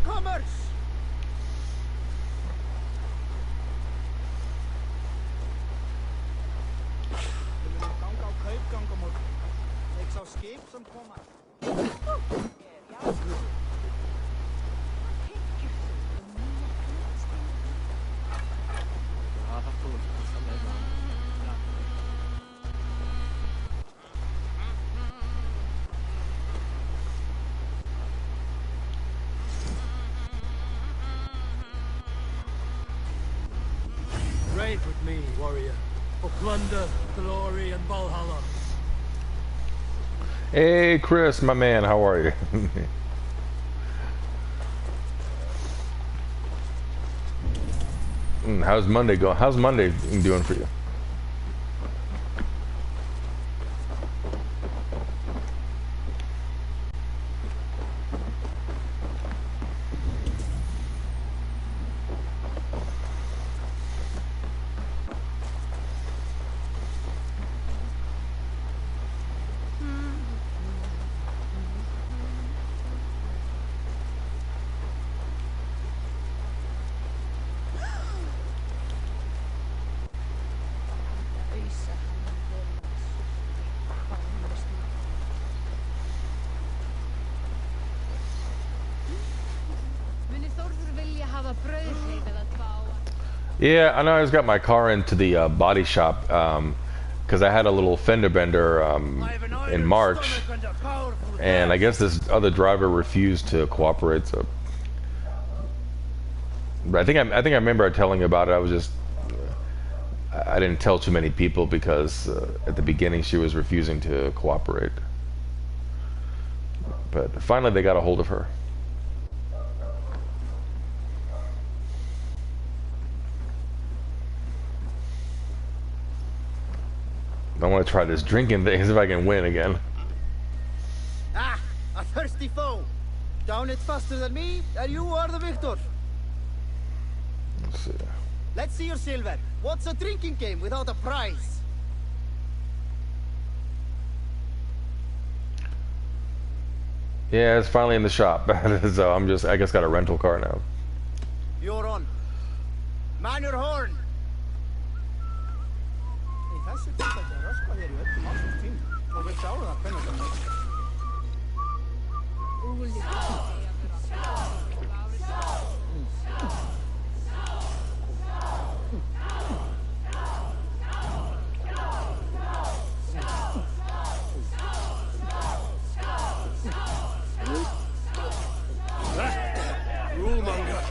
comers! Ganga á kaupgang á morgun. Ég sá skip sem koma. Ride with me, warrior, for plunder, glory, and Valhalla. Hey, Chris, my man, how are you? How's Monday going? How's Monday doing for you? Yeah, I know. I just got my car into the body shop because I had a little fender bender in March, and I guess this other driver refused to cooperate. So, but I think I remember telling you about it. I didn't tell too many people because at the beginning she was refusing to cooperate. But finally, they got a hold of her. I want to try this drinking thing, see if I can win again. Ah, a thirsty foe. Down it faster than me, and you are the victor. Let's see. Let's see your silver. What's a drinking game without a prize? Yeah, it's finally in the shop. So I guess got a rental car now. You're on. Man your horn. Þessi þetta ekki að röskva hér í öllum ásins tím og við sjáum það hvernig það Rulmonger.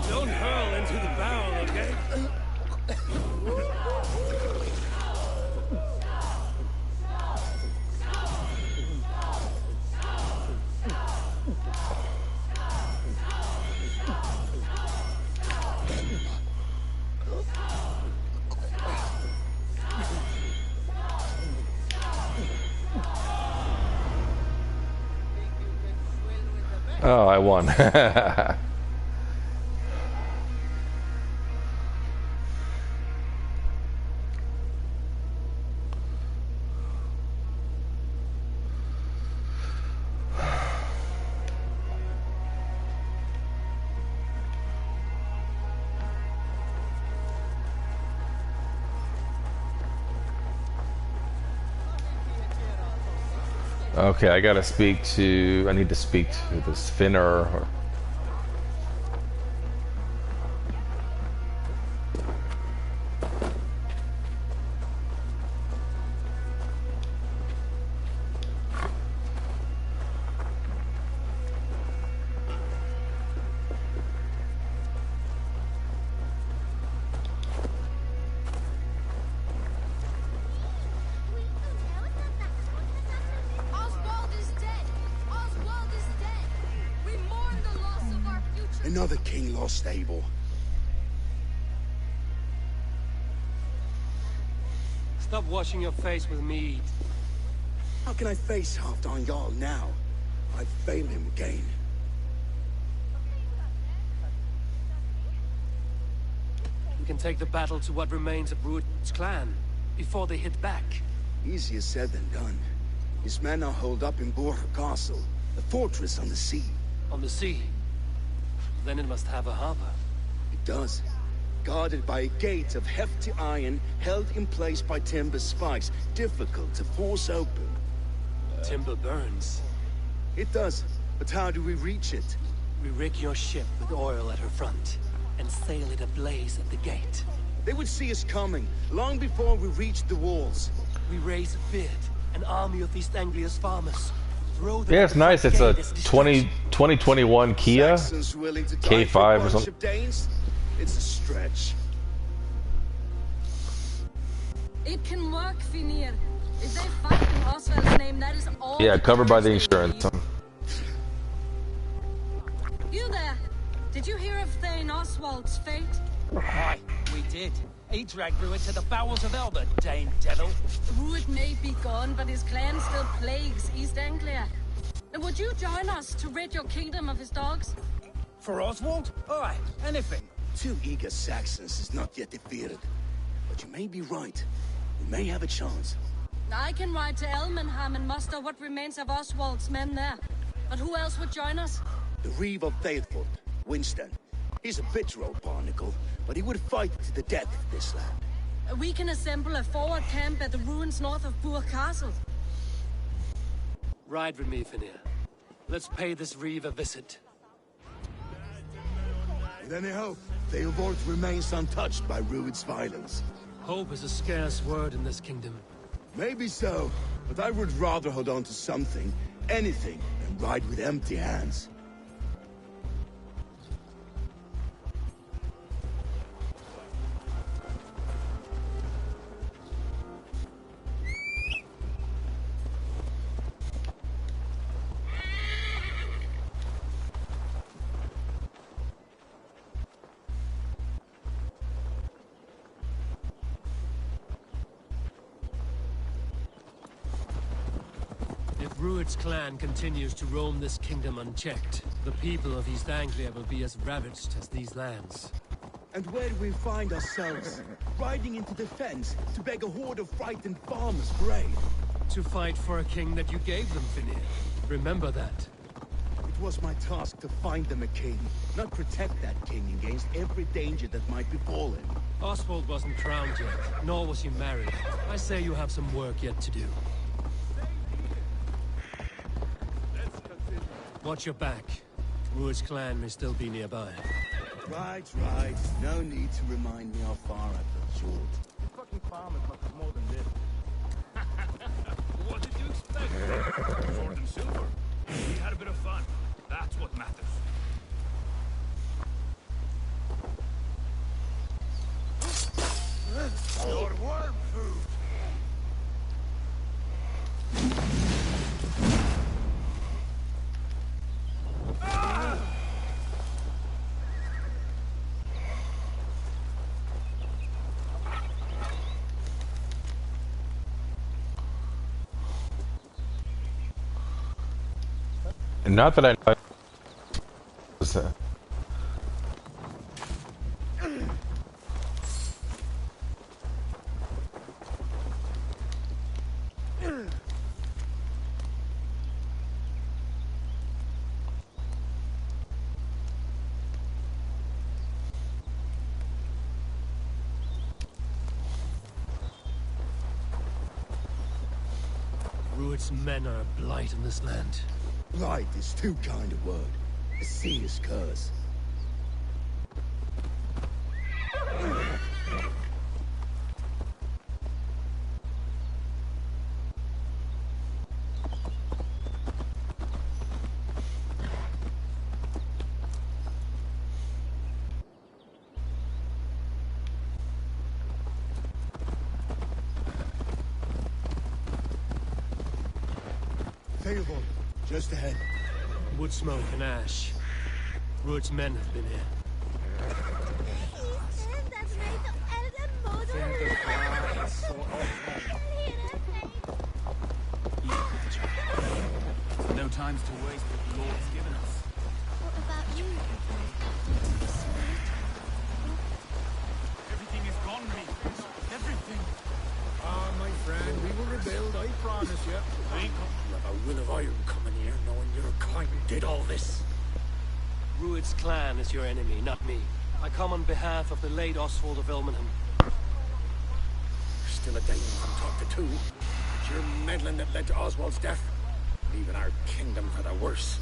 Don't hurl into the barrel, okay? Oh, I won. Okay, I need to speak to this Finner. Another king lost stable. Stop washing your face with mead. How can I face Halfdan Jarl now? I've failed him again. We can take the battle to what remains of Rued's clan before they hit back. Easier said than done. His men are holed up in Borja Castle, a fortress on the sea. On the sea? Then it must have a harbor. It does. Guarded by a gate of hefty iron, held in place by timber spikes, difficult to force open. Timber burns. It does, but how do we reach it? We rig your ship with oil at her front, and sail it ablaze at the gate. They would see us coming, long before we reached the walls. We raise a bid, an army of East Anglia's farmers. Throw them Yeah, at it's the nice. front It's a gate as distraction. 2021 Kia Saxons willing to die for a K5 or bunch something. of Danes? It's a stretch. It can work, Finir. If they fight in Oswald's name, that is all. Yeah, the covered by the courage they insurance. need. You there? Did you hear of Thane Oswald's fate? Aye, we did. He dragged Rued to the bowels of hell, the Dane devil. Rued may be gone, but his clan still plagues East Anglia. Would you join us to rid your kingdom of his dogs? For Oswald? Aye, anything. 2 eager Saxons is not yet defeated. But you may be right. We may have a chance. I can ride to Elmenham and muster what remains of Oswald's men there. But who else would join us? The Reeve of Faithful, Winston. He's a bitter old barnacle, but he would fight to the death of this land. We can assemble a forward camp at the ruins north of Burg Castle. Ride with me, Finir. Let's pay this Reeve a visit. With any hope, Theobald remains untouched by Rued's violence. Hope is a scarce word in this kingdom. Maybe so, but I would rather hold on to something, anything, than ride with empty hands. If Rued's clan continues to roam this kingdom unchecked, the people of East Anglia will be as ravaged as these lands. And where do we find ourselves? Riding into defense to beg a horde of frightened farmers for aid. To fight for a king that you gave them, Finir. Remember that. It was my task to find them a king, not protect that king against every danger that might befall him. Oswald wasn't crowned yet, nor was he married. I say you have some work yet to do. Watch your back. Rued's clan may still be nearby. Right. No need to remind me how far I've got short. Fucking farmers must have more than this. What did you expect? Sword and silver. We had a bit of fun. That's what matters. Your worm food. And not that I know. Rued's men are a blight on this land. Blight is too kind a word. A serious curse. Theobald, just ahead. Wood smoke and ash. Rued's men have been here. times to waste what the Lord's given us. What about you? Everything is gone, Reeve. Everything. Ah, my friend, we will rebuild, I promise you. I ain't got You have a will of iron coming here, knowing your kind did all this. Rued's clan is your enemy, not me. I come on behalf of the late Oswald of Ilmenham. Still a Dane from talk to two. It's your meddling that led to Oswald's death, leaving our kingdom for the worse.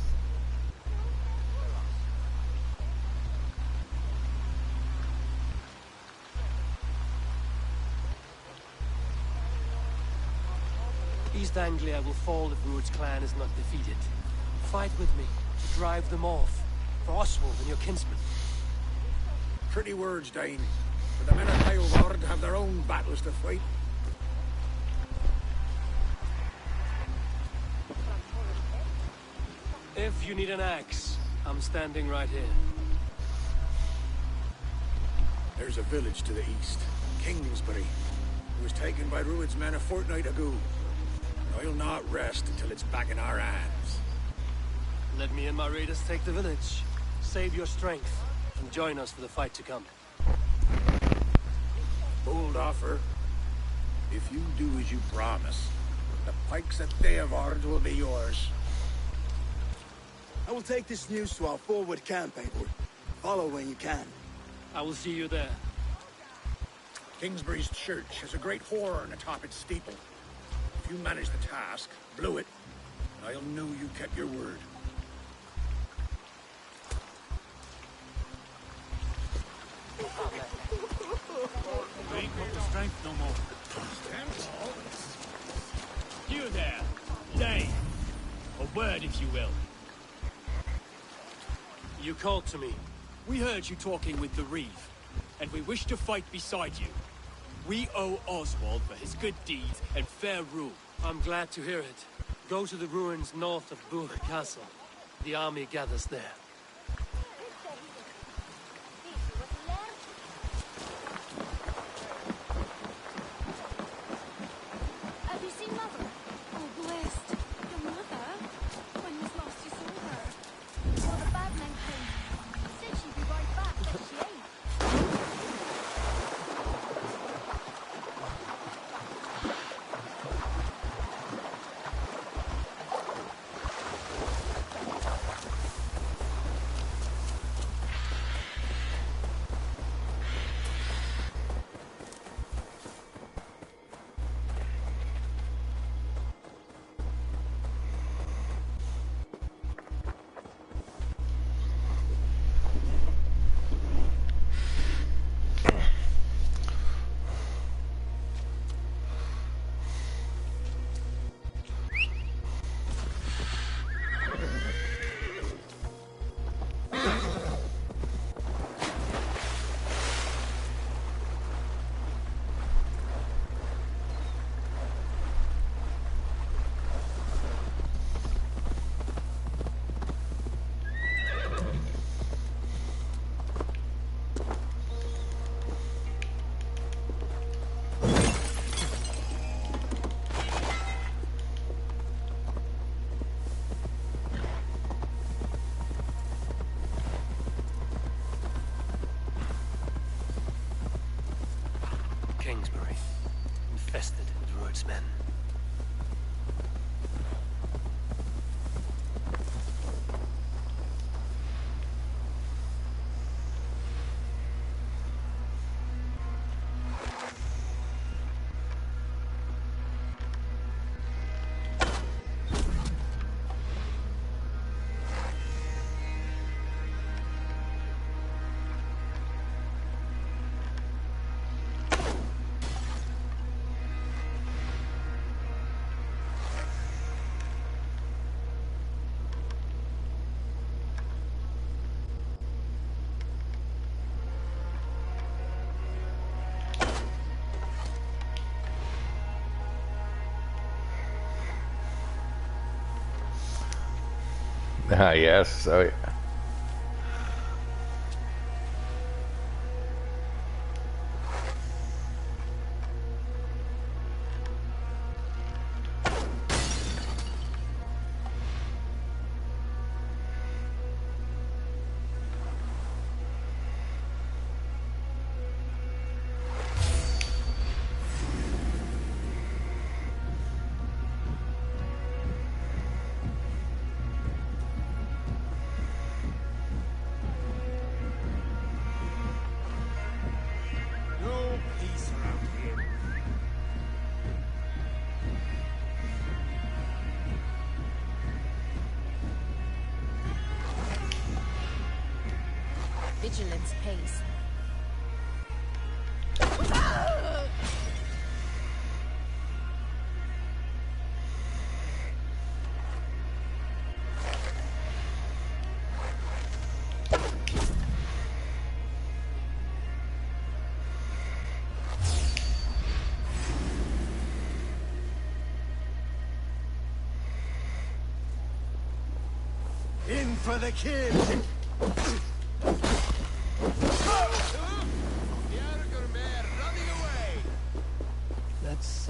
East Anglia will fall if Rued's clan is not defeated. Fight with me to drive them off, for Oswald and your kinsmen. Pretty words, Dane. But the men of Beoward have their own battles to fight. If you need an axe, I'm standing right here. There's a village to the east, Kingsbury. It was taken by Rued's men a fortnight ago. I'll not rest until it's back in our hands. Let me and my raiders take the village. Save your strength, and join us for the fight to come. Bold offer. If you do as you promise, the pikes at Beoward will be yours. I will take this news to our forward camp, Eivor. Follow when you can. I will see you there. Kingsbury's church has a great horn atop its steeple. If you manage the task, blew it, I'll know you kept your word. You ain't got the strength no more. You there, Dane. A word, if you will. You called to me. We heard you talking with the Reeve, and we wish to fight beside you. We owe Oswald for his good deeds and fair rule. I'm glad to hear it. Go to the ruins north of Buch Castle. The army gathers there. Have you seen Mother? Oh, blessed. Your mother? When was last you saw her? Well, the bad man came. Said she'd be right back, but she ain't. Kingsbury, infested with Rued's men. Ah, yes. Oh, yeah. vigilance pays. In for the kill! That's...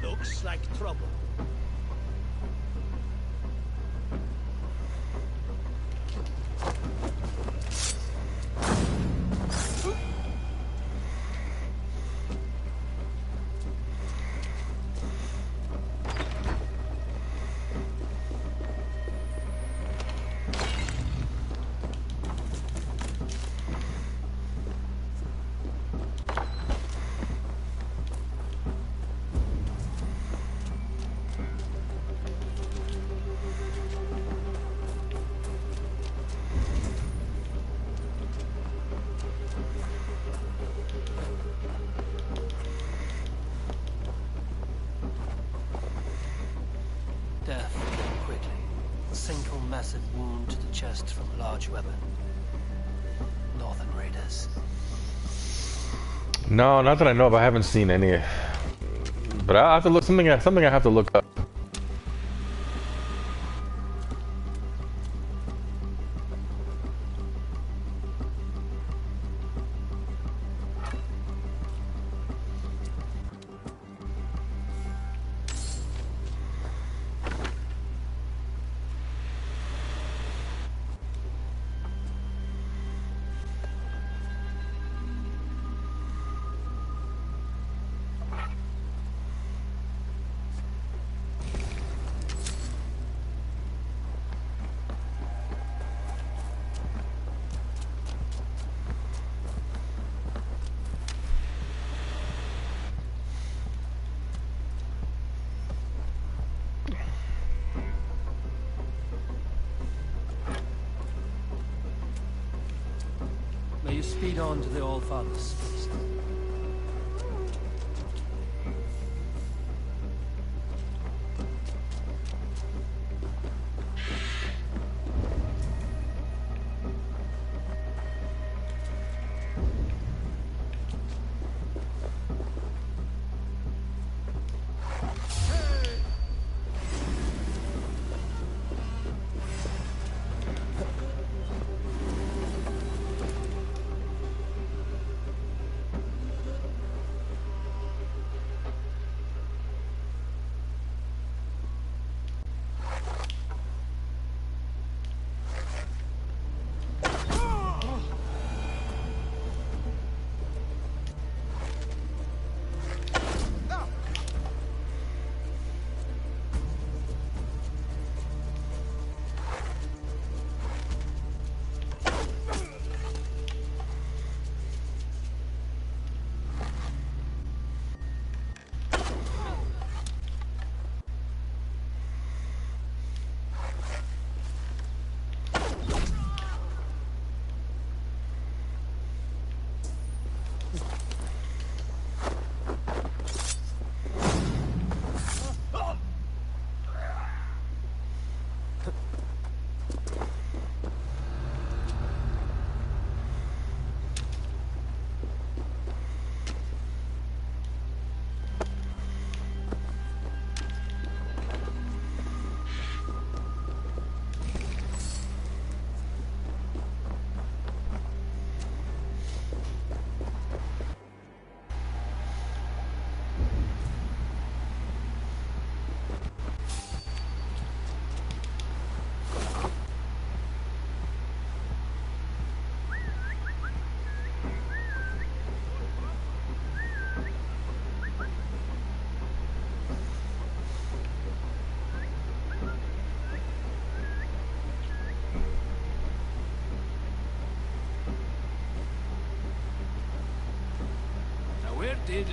Looks like trouble. Death came quickly. A single massive wound to the chest from a large weapon. Northern Raiders. No, not that I know of. I haven't seen any. But I have to look something. Something I have to look up. May you speed on to the All-Father's feast. Did...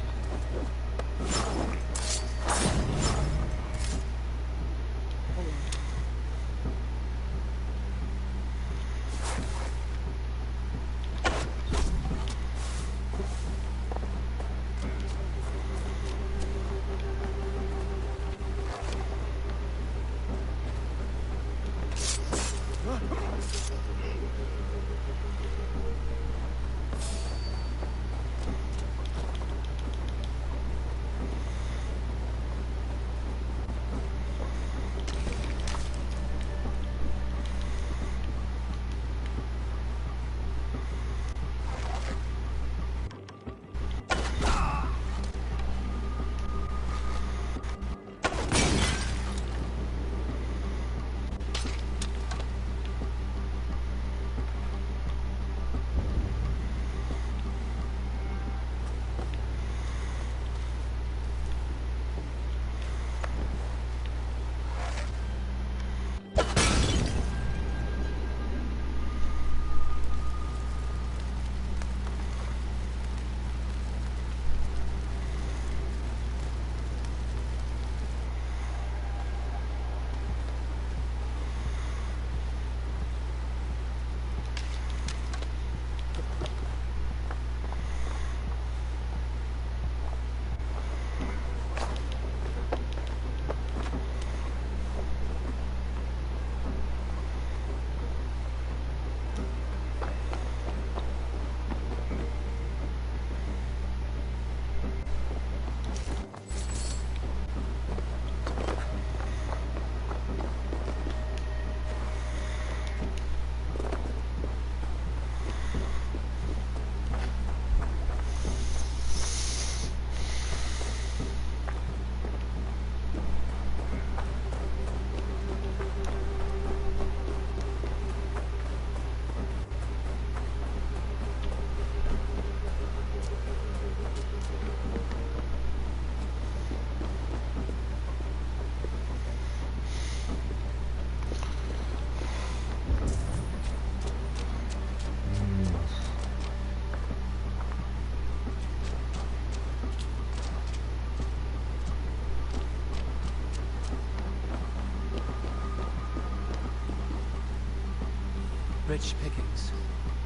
Rich pickings.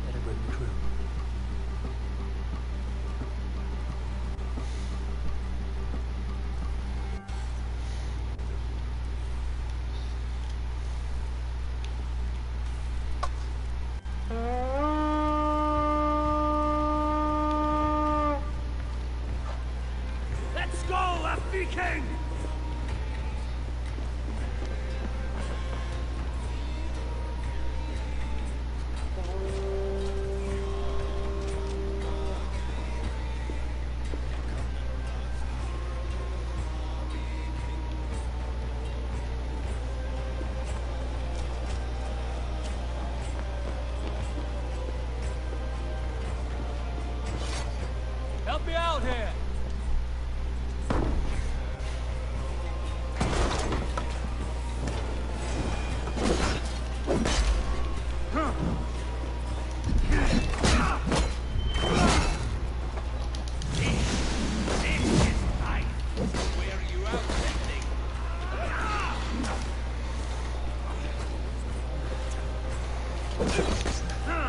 Better bring the crew. Let's go, Viking! Help me out here!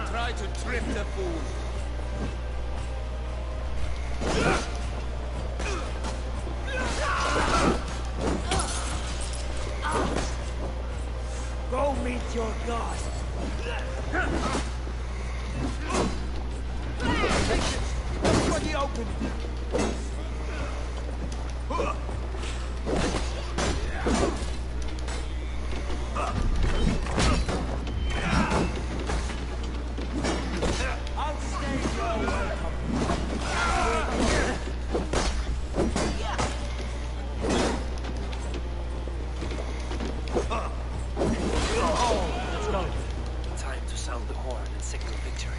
Try to trip the fool. Go meet your god. Look for the open. I'll stay your welcome. Let's go. Time to sound the horn and signal victory.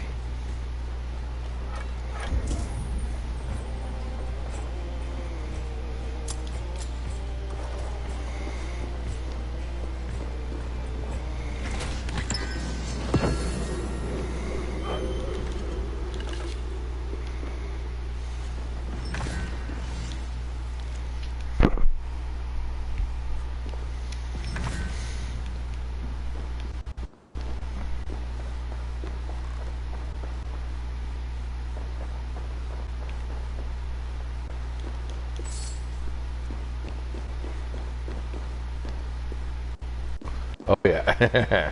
Oh yeah.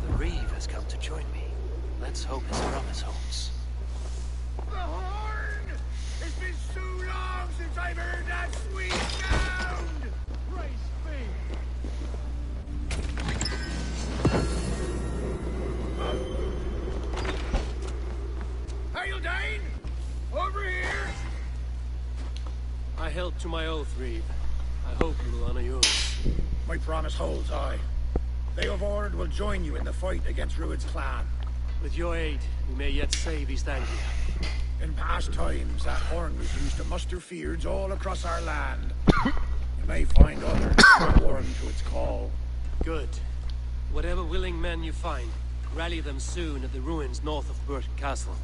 The Reeve has come to join me. Let's hope his promise holds. The horn! It's been so long since I've heard that sweet sound! Praise be! Dane! Over here! I held to my oath, Reeve. I hope you will honor yours. My promise holds, aye. They of Ord will join you in the fight against Rued's clan. With your aid, we may yet save East Anglia. In past times, that horn was used to muster feuds all across our land. You may find others who are warm to its call. Good. Whatever willing men you find, rally them soon at the ruins north of Burton Castle.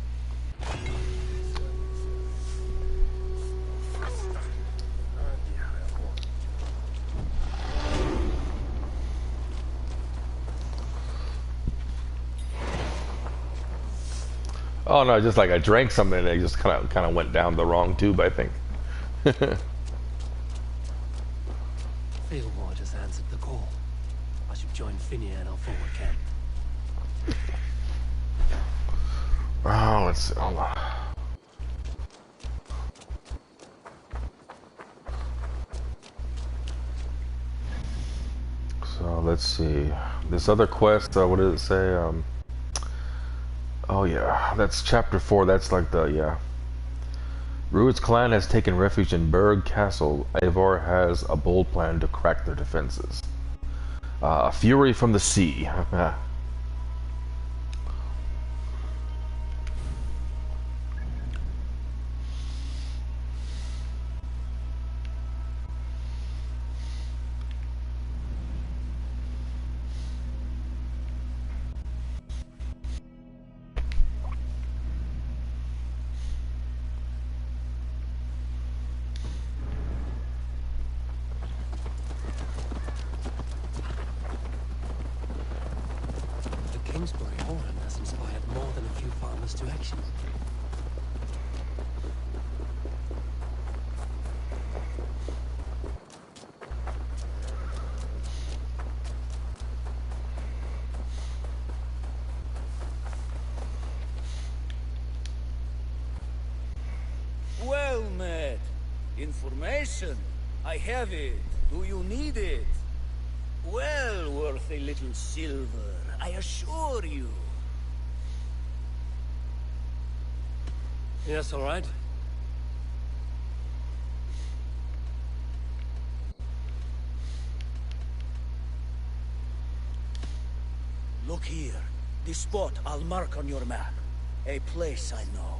Oh no, just like I drank something and it just kind of went down the wrong tube, I think. Fillmore just answered the call. I should join Finney at our forward camp. Oh, let's see. Hold on. So let's see. This other quest, what did it say? Oh yeah, that's chapter 4. That's like the, yeah. Rued's clan has taken refuge in Berg Castle. Eivor has a bold plan to crack their defenses. Fury from the sea. Kingsbury Horn has inspired more than a few farmers to action. Well met. Information. I have it. Do you need it? Well worth a little silver, I assure you. Yes, all right. Look here. The spot I'll mark on your map. A place I know.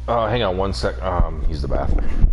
Hang on one sec. Use the bathroom.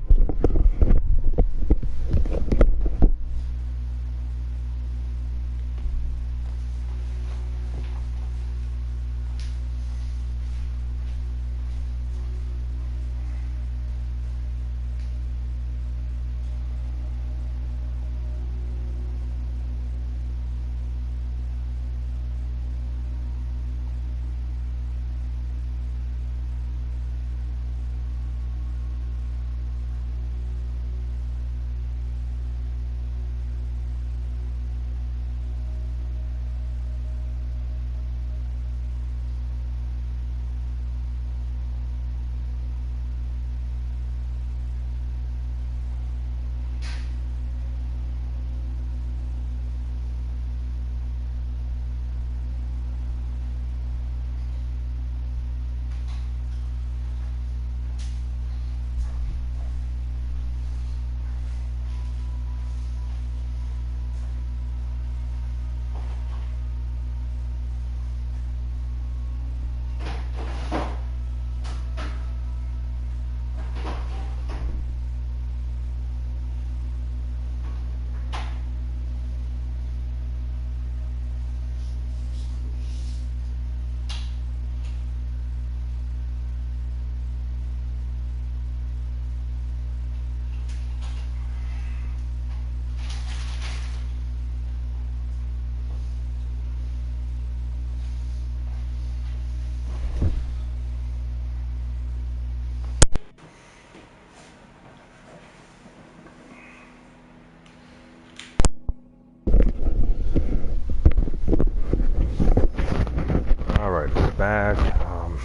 Alright, we're back. I'm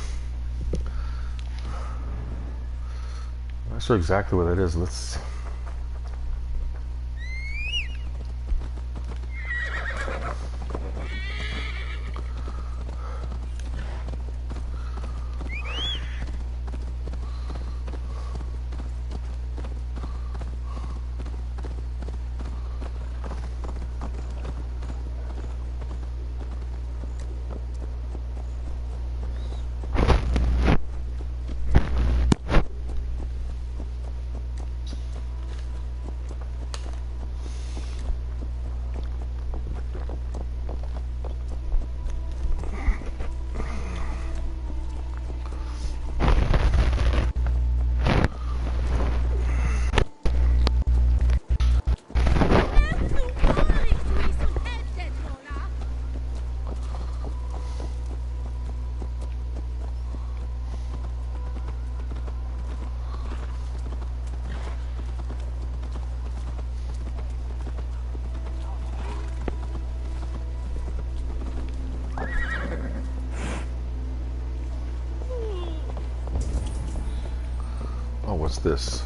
not sure exactly what it is. Let's... Oh, what's this?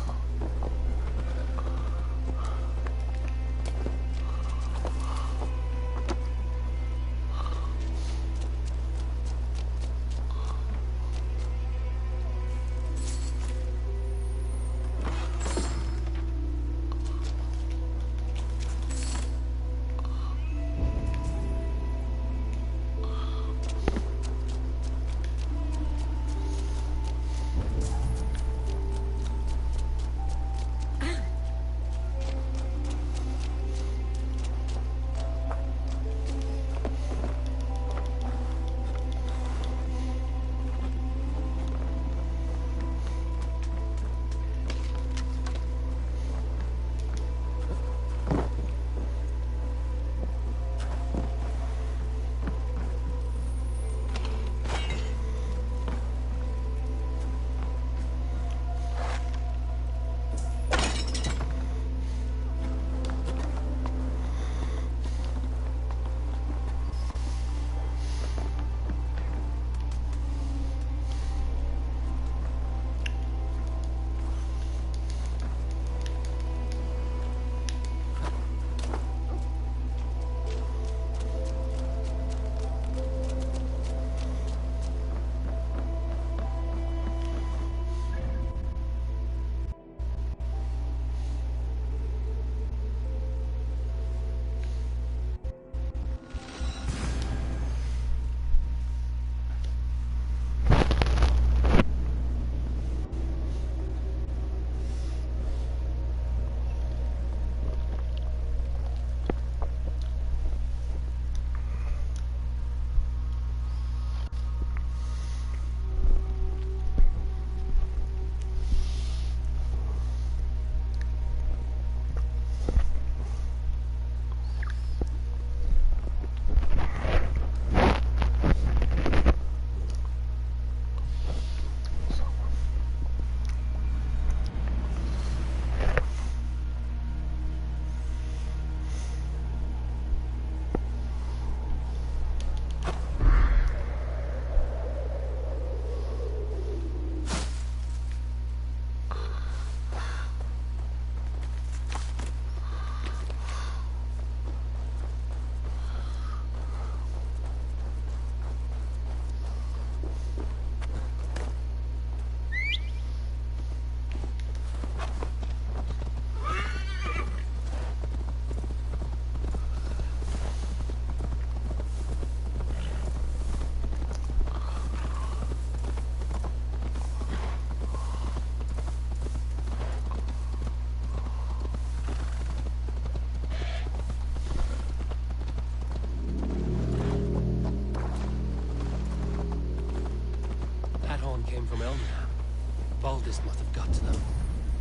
Baldus must have got to them.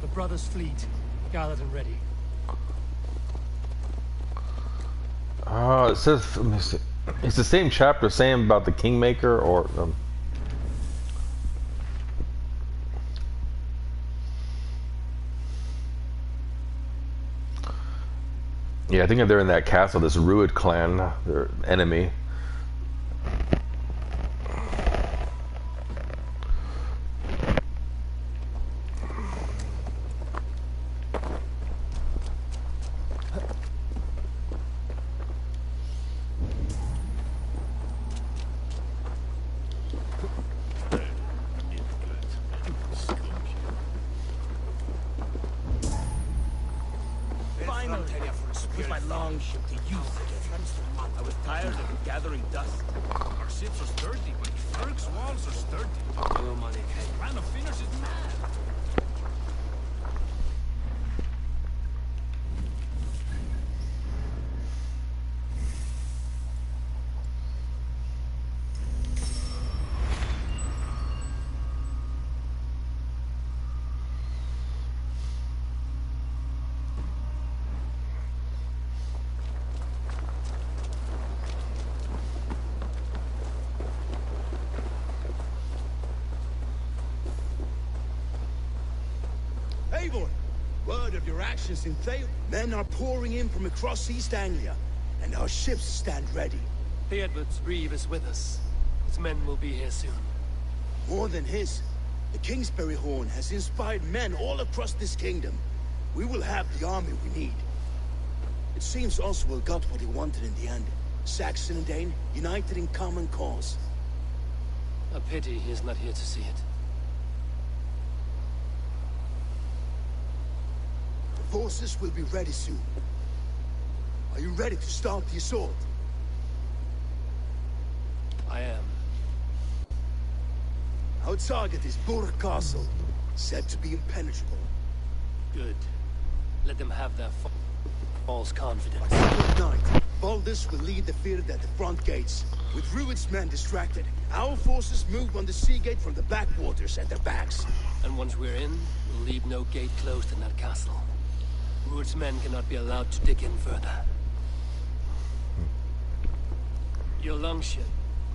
The brothers' fleet, gathered and ready. It says, let me see. It's the same chapter saying about the Kingmaker, or yeah, I think they're in that castle, this Ruid clan, their enemy. longship to use again. I was tired of gathering dust. Our ships are sturdy, but Turk's walls are sturdy. No money. Plan of finish is mad. Eivor, word of your actions in Thale. Men are pouring in from across East Anglia, and our ships stand ready. Theodred's reeve is with us. His men will be here soon. More than his, the Kingsbury Horn has inspired men all across this kingdom. We will have the army we need. It seems Oswald got what he wanted in the end. Saxon and Dane, united in common cause. A pity he is not here to see it. The forces will be ready soon. Are you ready to start the assault? I am. Our target is Burg Castle, said to be impenetrable. Good. Let them have their false confidence. Good night. Baldus will lead the field at the front gates. With Rued's men distracted, our forces move on the sea gate from the backwaters at their backs. And once we're in, we'll leave no gate closed in that castle. Rued's men cannot be allowed to dig in further. Your longship,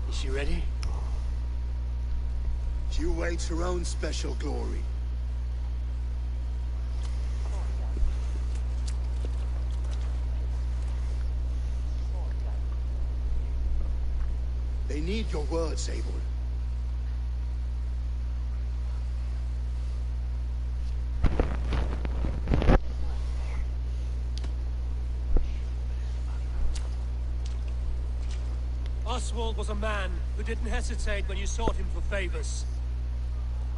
is she ready? She awaits her own special glory. They need your words, Eivor. Oswald was a man who didn't hesitate when you sought him for favors.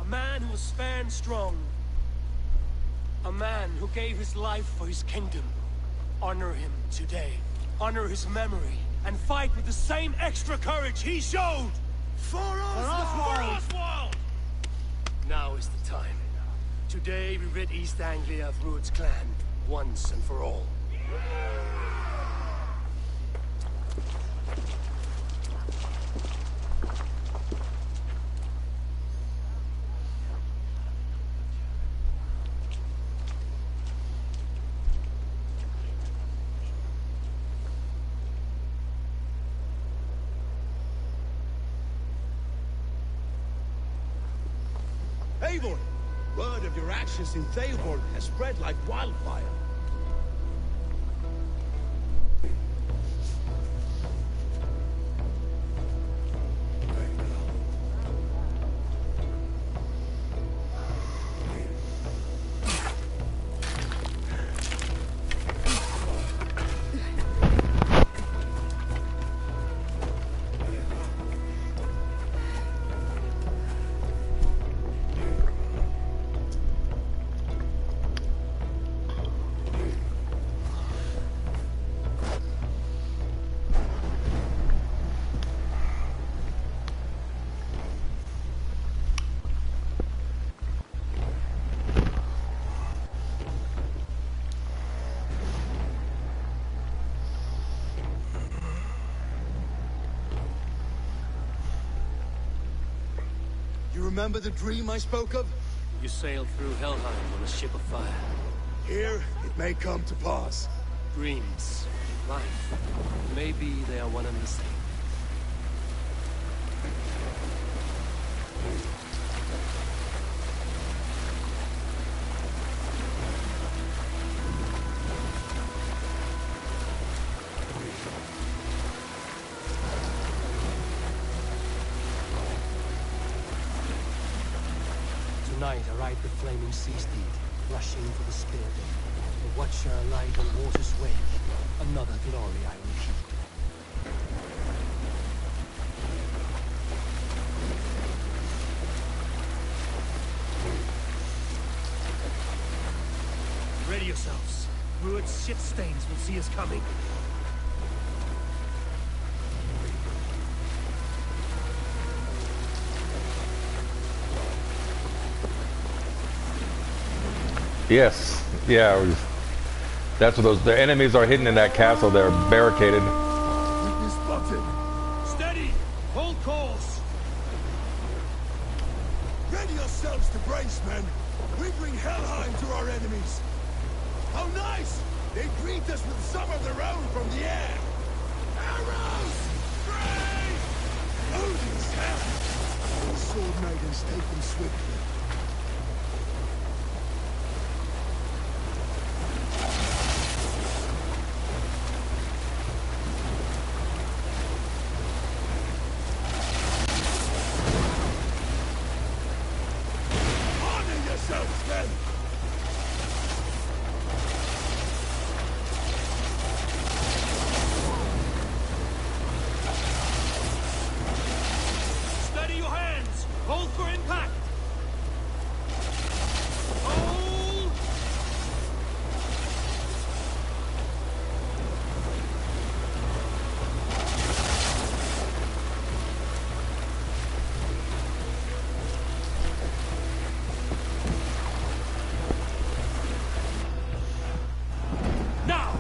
A man who was fair and strong. A man who gave his life for his kingdom. Honor him today. Honor his memory. And fight with the same extra courage he showed! For Oswald! For Oswald! Now is the time. Today we rid East Anglia of Rued's clan, once and for all. Eivor! Word of your actions in Theoborg has spread like wildfire. You remember the dream I spoke of? You sailed through Helheim on a ship of fire. Here, it may come to pass. Dreams, life, maybe they are one and the same. Tonight I ride the flaming sea steed, rushing for the spear. The watcher light on water's wake, another glory I will keep. Ready yourselves. Rued's shit stains will see us coming. Yes. Yeah. That's what those. The enemies are hidden in that castle. They're barricaded. We've been spotted. Steady! Hold course! Ready yourselves to brace, men. We bring Helheim to our enemies. How nice! They greet us with some of their own from the air. Arrows! Great! Odin's hell! The sword maidens take them swiftly. Honor yourselves, men! Steady your hands! Hold for impact! Hold! Now!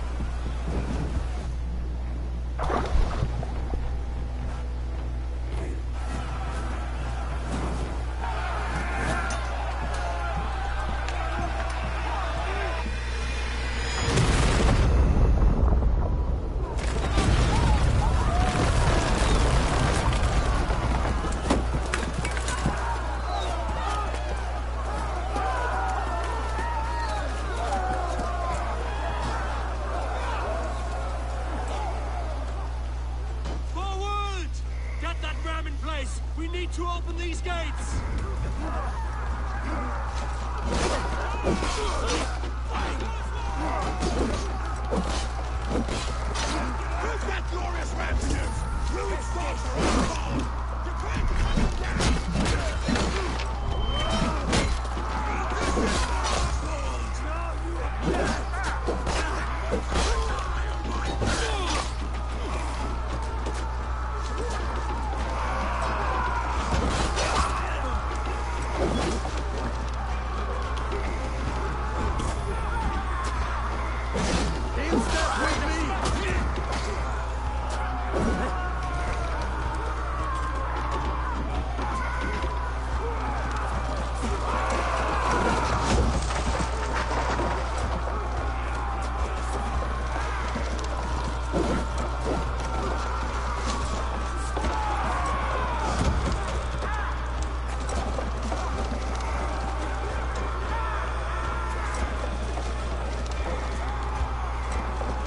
Forward! Get that ram in place! We need to open these gates! Who's that glorious ram to use? Ruin's thoughts are all gone! Prepare to come down! In step with me!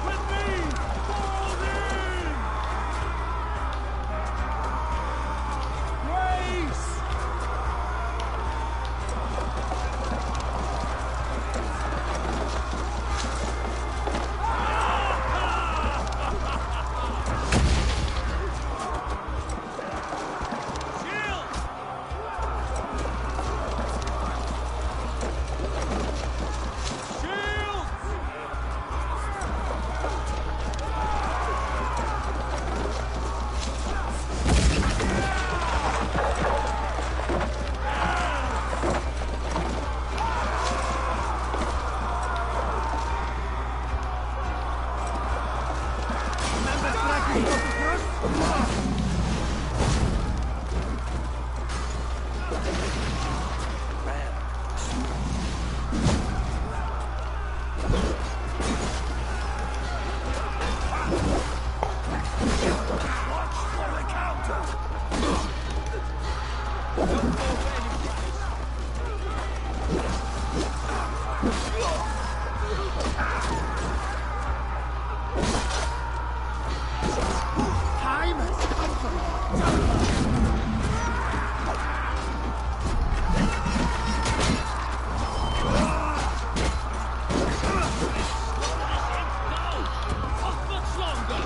With me! Fall in! Grace! Shield! Shield! Time has come for Much longer!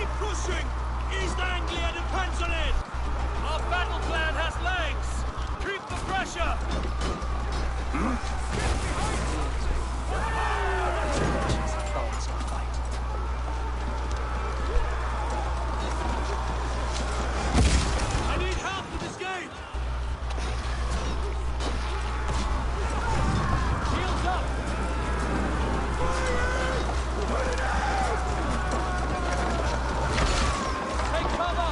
Keep pushing! East Anglia depends on it! Our battle plan has legs! Keep the pressure! I need help with this gate! Shields up! Take cover!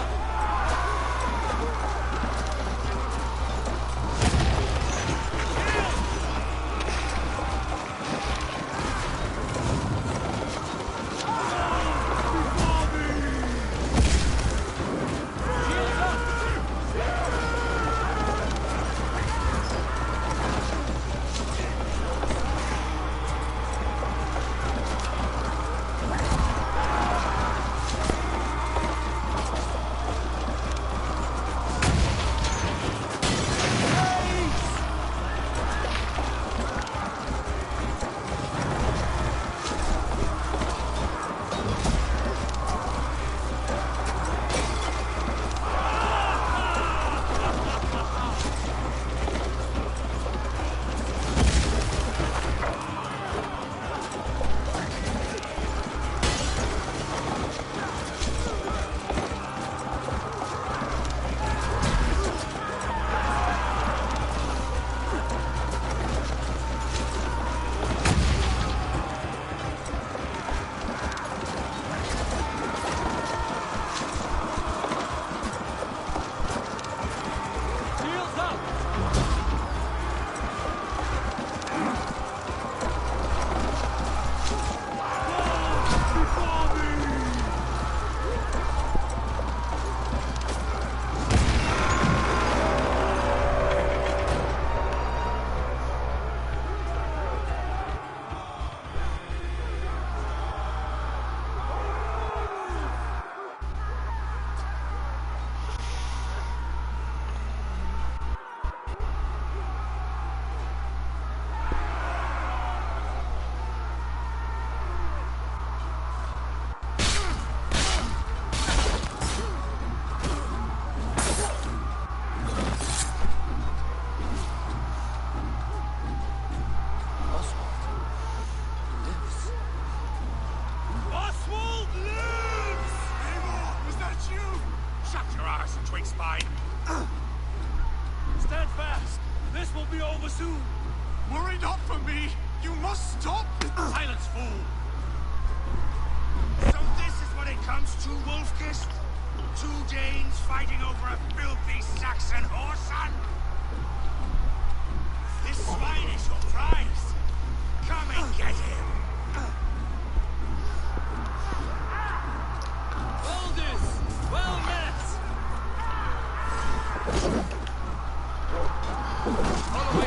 Stand fast! This will be over soon! Worry not for me! You must stop! Silence, fool! So this is what it comes to, Wolfkist? 2 Danes fighting over a filthy Saxon whoreson? This swine is your prize! Come and get him! Aldous! Well met! Follow my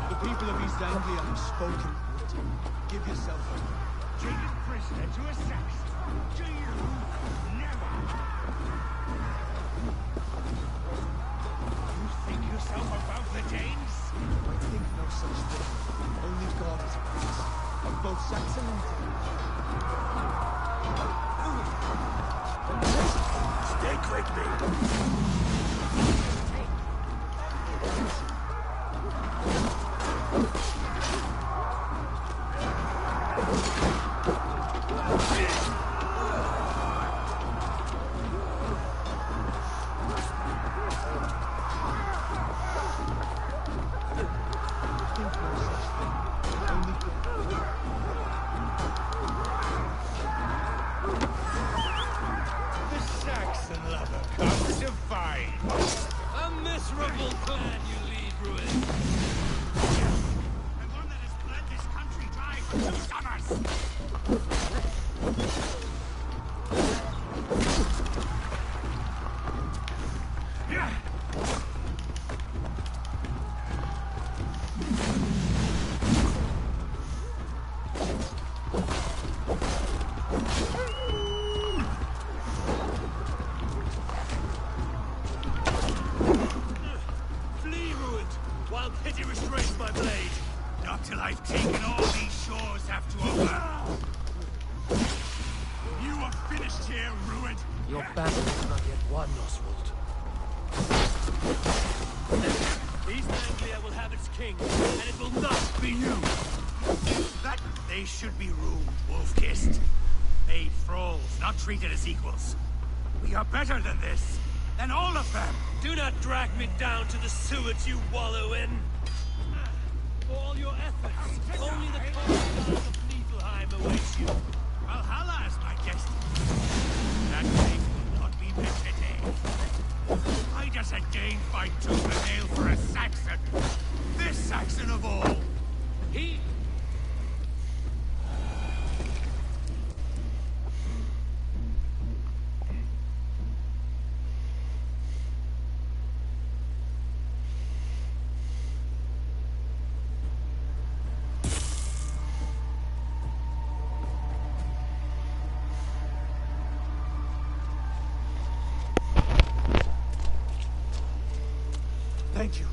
The people of East Anglia have spoken. Give yourself up. Taken prisoner to a Saxon. Do you? Never. You think yourself above the Danes? I think no such thing. Only God is at peace. Of both Saxon and Dane. Stick with me. Treated as equals. We are better than this. Than all of them. Do not drag me down to the sewage you wallow in. For all your efforts, only the cold guard of Niflheim awaits you. Valhalla is my destiny. That fate will not be met today. Why does a Dane fight tooth and nail for a Saxon? This Saxon of all. He... Thank you.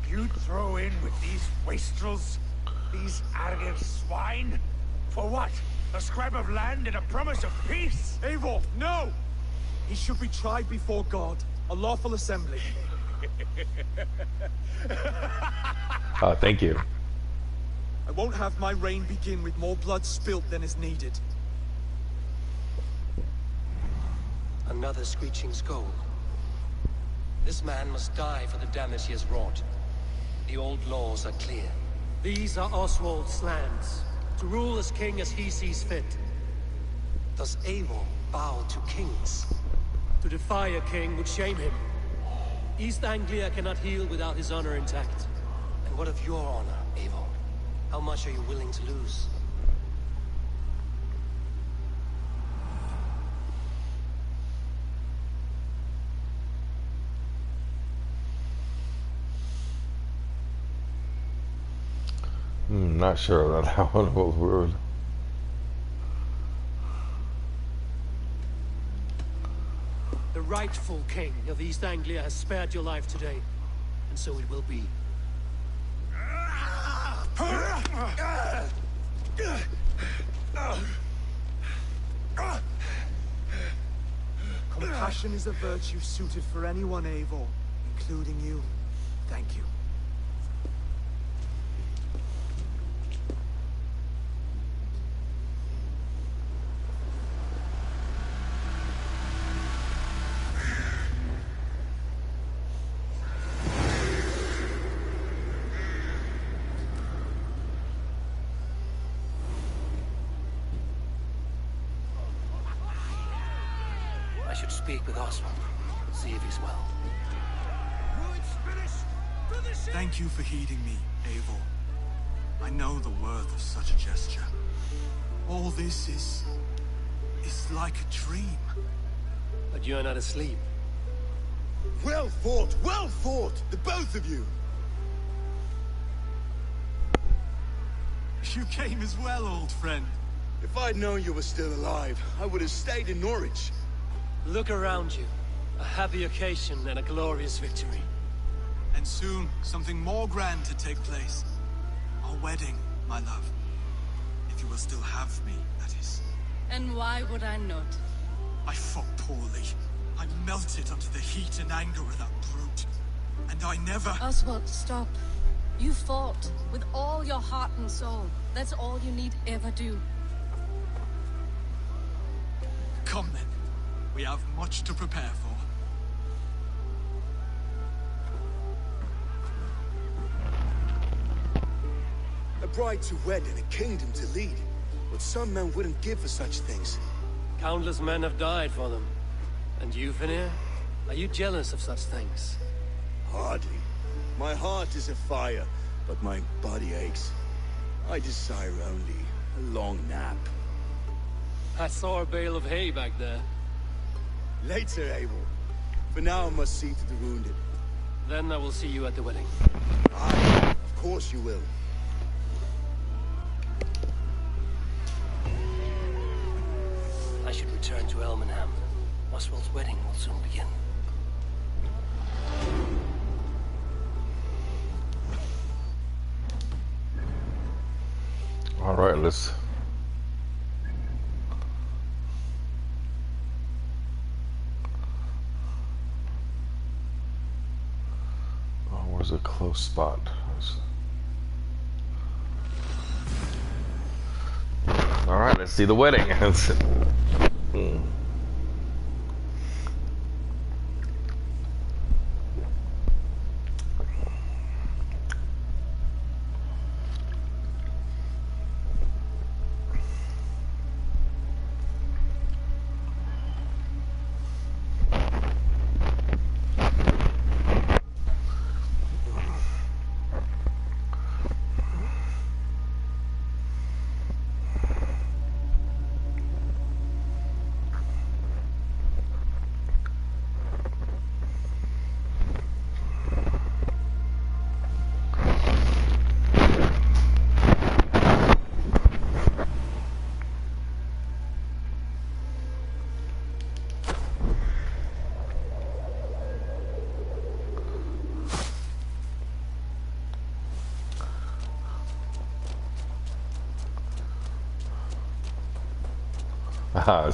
You throw in with these wastrels? These arrogant swine? For what? A scrap of land and a promise of peace? Eivor, no! He should be tried before God, a lawful assembly. Thank you. I won't have my reign begin with more blood spilt than is needed. Another screeching skull. This man must die for the damage he has wrought. The old laws are clear. These are Oswald's lands, to rule as king as he sees fit. Does Eivor bow to kings? To defy a king would shame him. East Anglia cannot heal without his honor intact. And what of your honor, Eivor? How much are you willing to lose? Not sure about that one was weird. The rightful king of East Anglia has spared your life today, and so it will be. Compassion is a virtue suited for anyone, Eivor, including you. Thank you. I should speak with Oswald, see if he's well. Thank you for heeding me, Eivor. I know the worth of such a gesture. All this is like a dream. But you're not asleep. Well fought, the both of you. You came as well, old friend. If I'd known you were still alive, I would have stayed in Norwich. Look around you. A happy occasion and a glorious victory. And soon, something more grand to take place. Our wedding, my love. If you will still have me, that is. And why would I not? I fought poorly. I melted under the heat and anger of that brute. And I never... Oswald, stop. You fought with all your heart and soul. That's all you need ever do. Come then. We have much to prepare for. A bride to wed and a kingdom to lead. But some men wouldn't give for such things. Countless men have died for them. And you, Vanir? Are you jealous of such things? Hardly. My heart is afire, but my body aches. I desire only a long nap. I saw a bale of hay back there. Later, Abel. For now, I must see to the wounded. Then I will see you at the wedding. Aye, of course you will. I should return to Elmenham. Oswald's wedding will soon begin. All right, let's... Oh, where's a close spot? All right, let's see the wedding. Ah,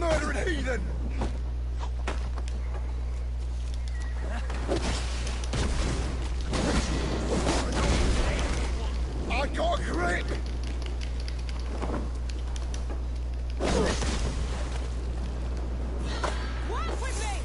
murdering heathen! I got a grip! Work with me!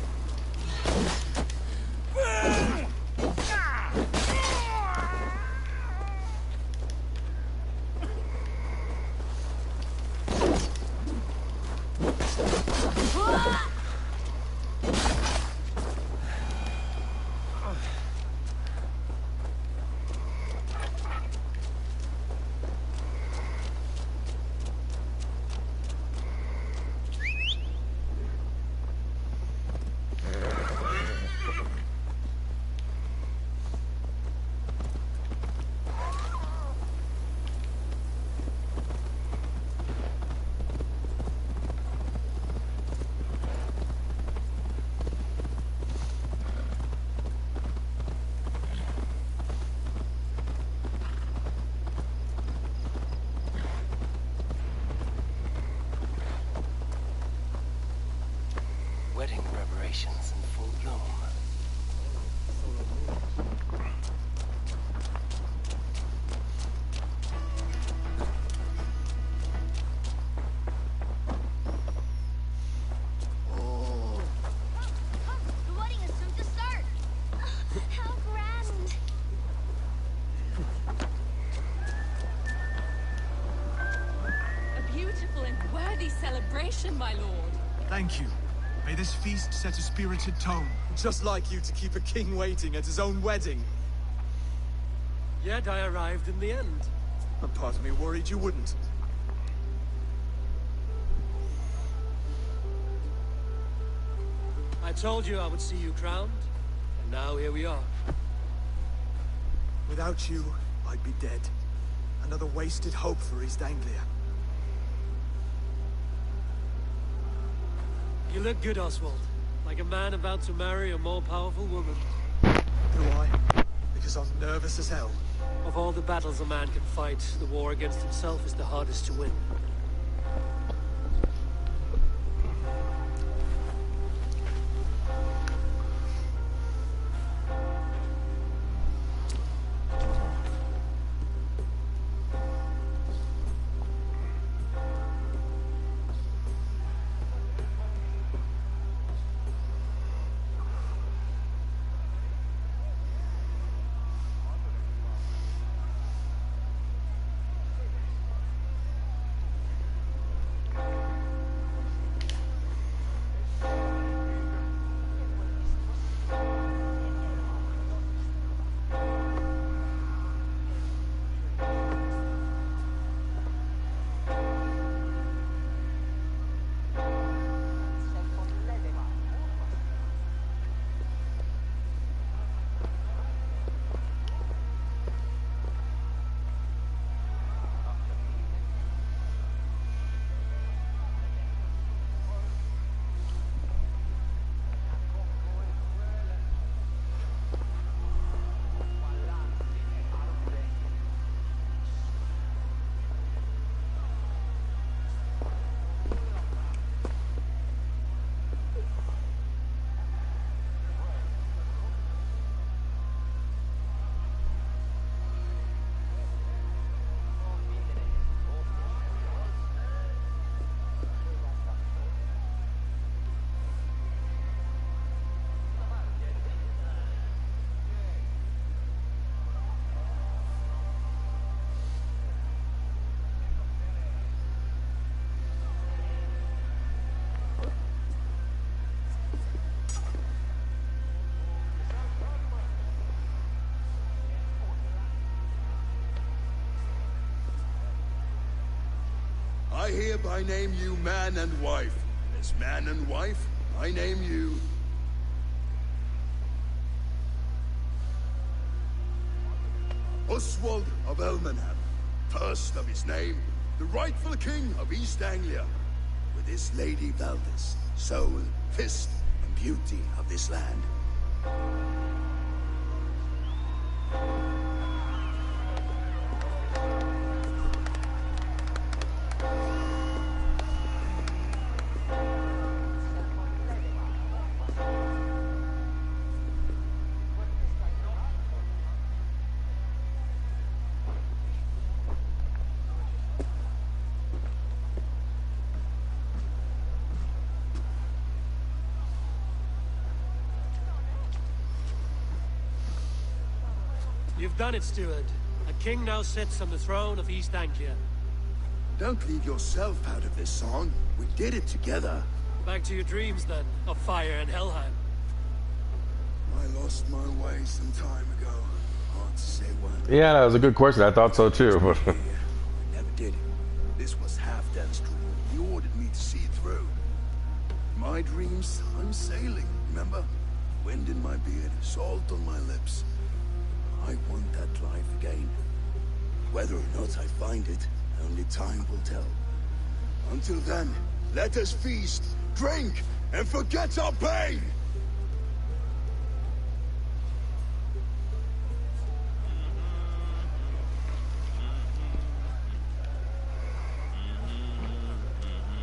Wedding preparations in full bloom. The wedding is soon to start. How grand. A beautiful and worthy celebration, my lord. Thank you. May this feast set a spirited tone. Just like you to keep a king waiting at his own wedding. Yet I arrived in the end. A part of me worried you wouldn't. I told you I would see you crowned, and now here we are. Without you, I'd be dead. Another wasted hope for East Anglia. You look good, Oswald. Like a man about to marry a more powerful woman. Do I? Because I'm nervous as hell. Of all the battles a man can fight, the war against himself is the hardest to win. I hereby name you man and wife. As man and wife, I name you... Oswald of Elmenham, first of his name, the rightful king of East Anglia, with his lady Valdis, soul, fist, and beauty of this land. You've done it, steward. A king now sits on the throne of East Anglia. Don't leave yourself out of this song. We did it together. Back to your dreams, then, of fire and Helheim. I lost my way some time ago. Hard to say when. Yeah, that was a good question. I thought so too. Never did. This was Halfdan's dream. He ordered me to see it through. My dreams, I'm sailing, remember? Wind in my beard, salt on my lips. I want that life again. Whether or not I find it, only time will tell. Until then, let us feast, drink, and forget our pain!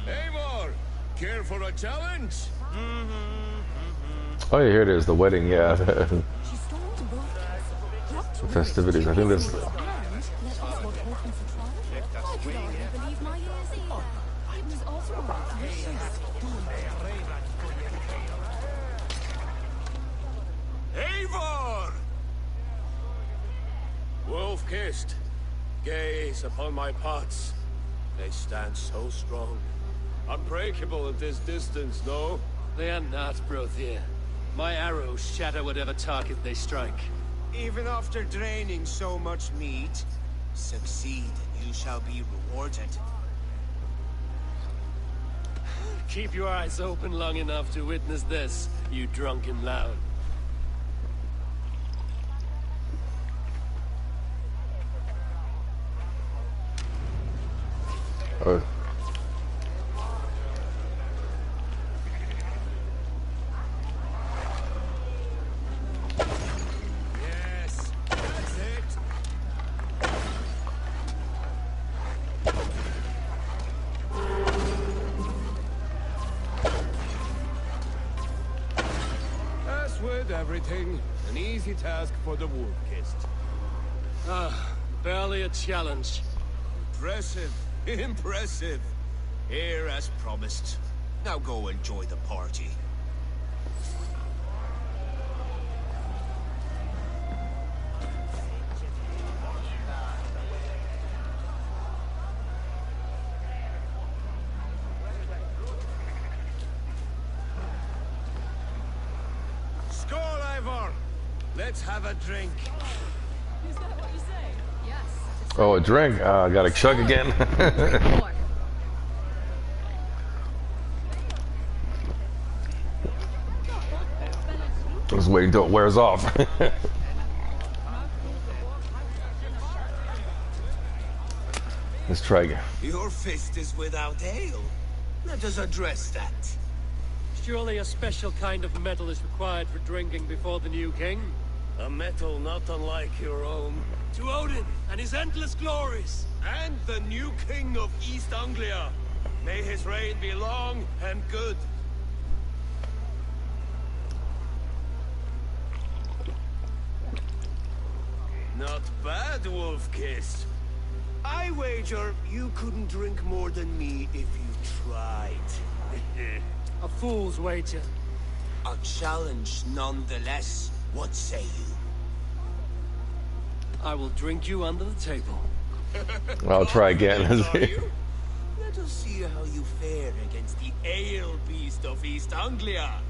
Eivor, care for a challenge? Oh yeah, here it is, the wedding, yeah. The festivities, I think this... Eivor! Wolf-kissed, gaze upon my pots. They stand so strong. Unbreakable at this distance, no? They are not, Brothier. My arrows shatter whatever target they strike. Even after draining so much meat, succeed and you shall be rewarded. Keep your eyes open long enough to witness this, you drunken lout. Oh. Yes, that's it. As with everything, an easy task for the wolf-kissed. Ah, barely a challenge. Impressive, impressive. Here as promised. Now go enjoy the party. Skål, Eivor! Let's have a drink. Is that what you say? Yes. Oh, a drink. Got a chug again. I was waiting until it wears off. Let's try again. Your fist is without ale. Let us address that. Surely a special kind of metal is required for drinking before the new king? A metal not unlike your own. To Odin and his endless glories! And the new king of East Anglia. May his reign be long and good. Not bad, Wolf-kissed. I wager you couldn't drink more than me if you tried. A fool's wager. A challenge nonetheless. What say you? I will drink you under the table. I'll try again. Let us see how you fare against the ale beast of East Anglia.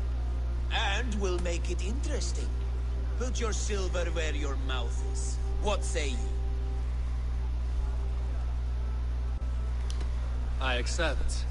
And we'll make it interesting. Put your silver where your mouth is. What say you? I accept.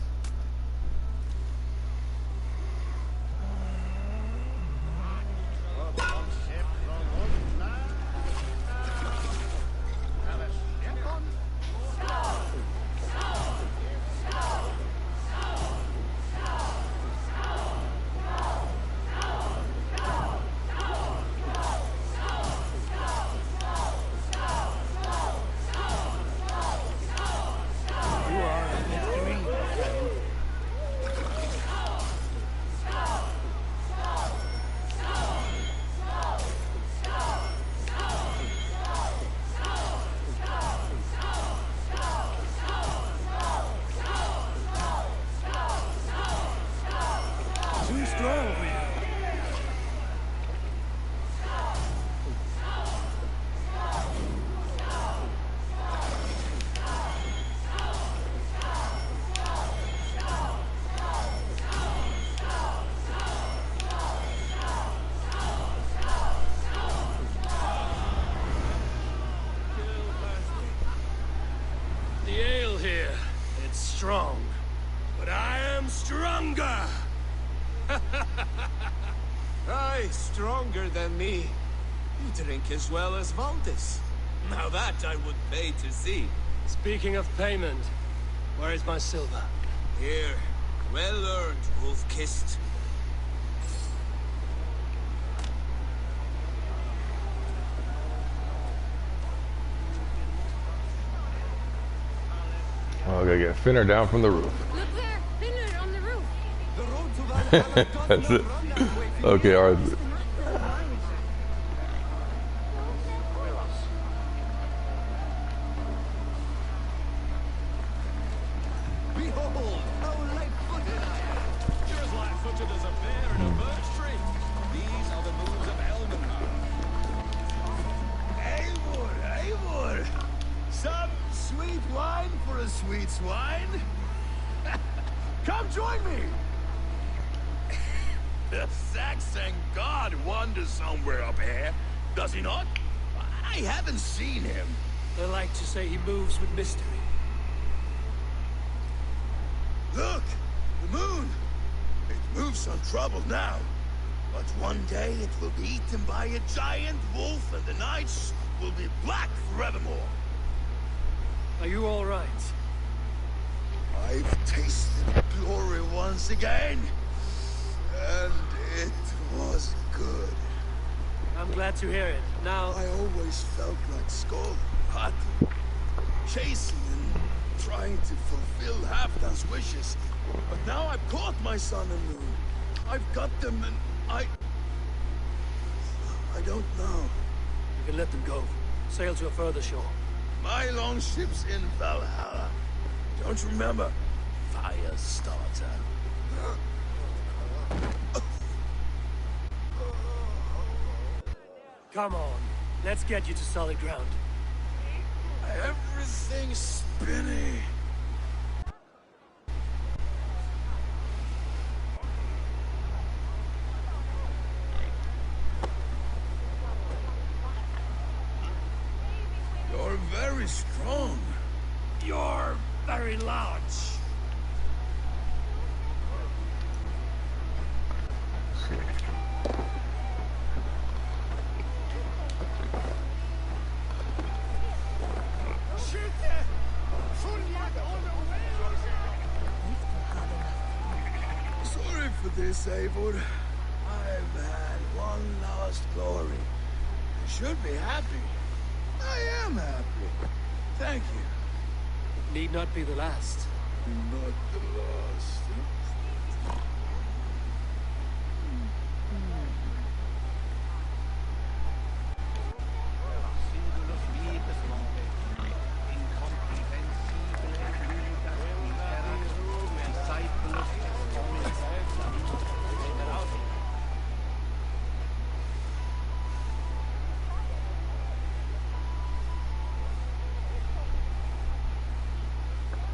Stronger! Aye, stronger than me. You drink as well as Valdis. Now that I would pay to see. Speaking of payment, where is my silver? Here. Well earned, wolf-kissed. Oh, I gotta get Finner down from the roof. Look there, Finner on the roof. The road to Valhalla That's does it. not run that way. Okay, alright. Behold, how light-footed I am. You're as light-footed as a bear in a birch tree. These are the moves of Elmenhar. Eivor! Some sweet wine for a sweet swine? Come join me! The Saxon god wanders somewhere up here, does he not? I haven't seen him. They like to say he moves with mystery. Look! The moon! It moves untroubled now. But one day it will be eaten by a giant wolf and the nights will be black forevermore. Are you all right? I've tasted glory once again. And it was good. I'm glad to hear it. Now... I always felt like Skull, hot, chasing and trying to fulfill Halfdan's wishes. But now I've caught my sun and moon. I've got them and I don't know. You can let them go. Sail to a further shore. My longship's in Valhalla. Don't you remember? Firestarter. Come on. Let's get you to solid ground. Everything's spinning. You're very strong. You're very large. Sorry for this, Eivor. I've had one lost glory. You should be happy. I am happy. Thank you. It need not be the last. Not the last.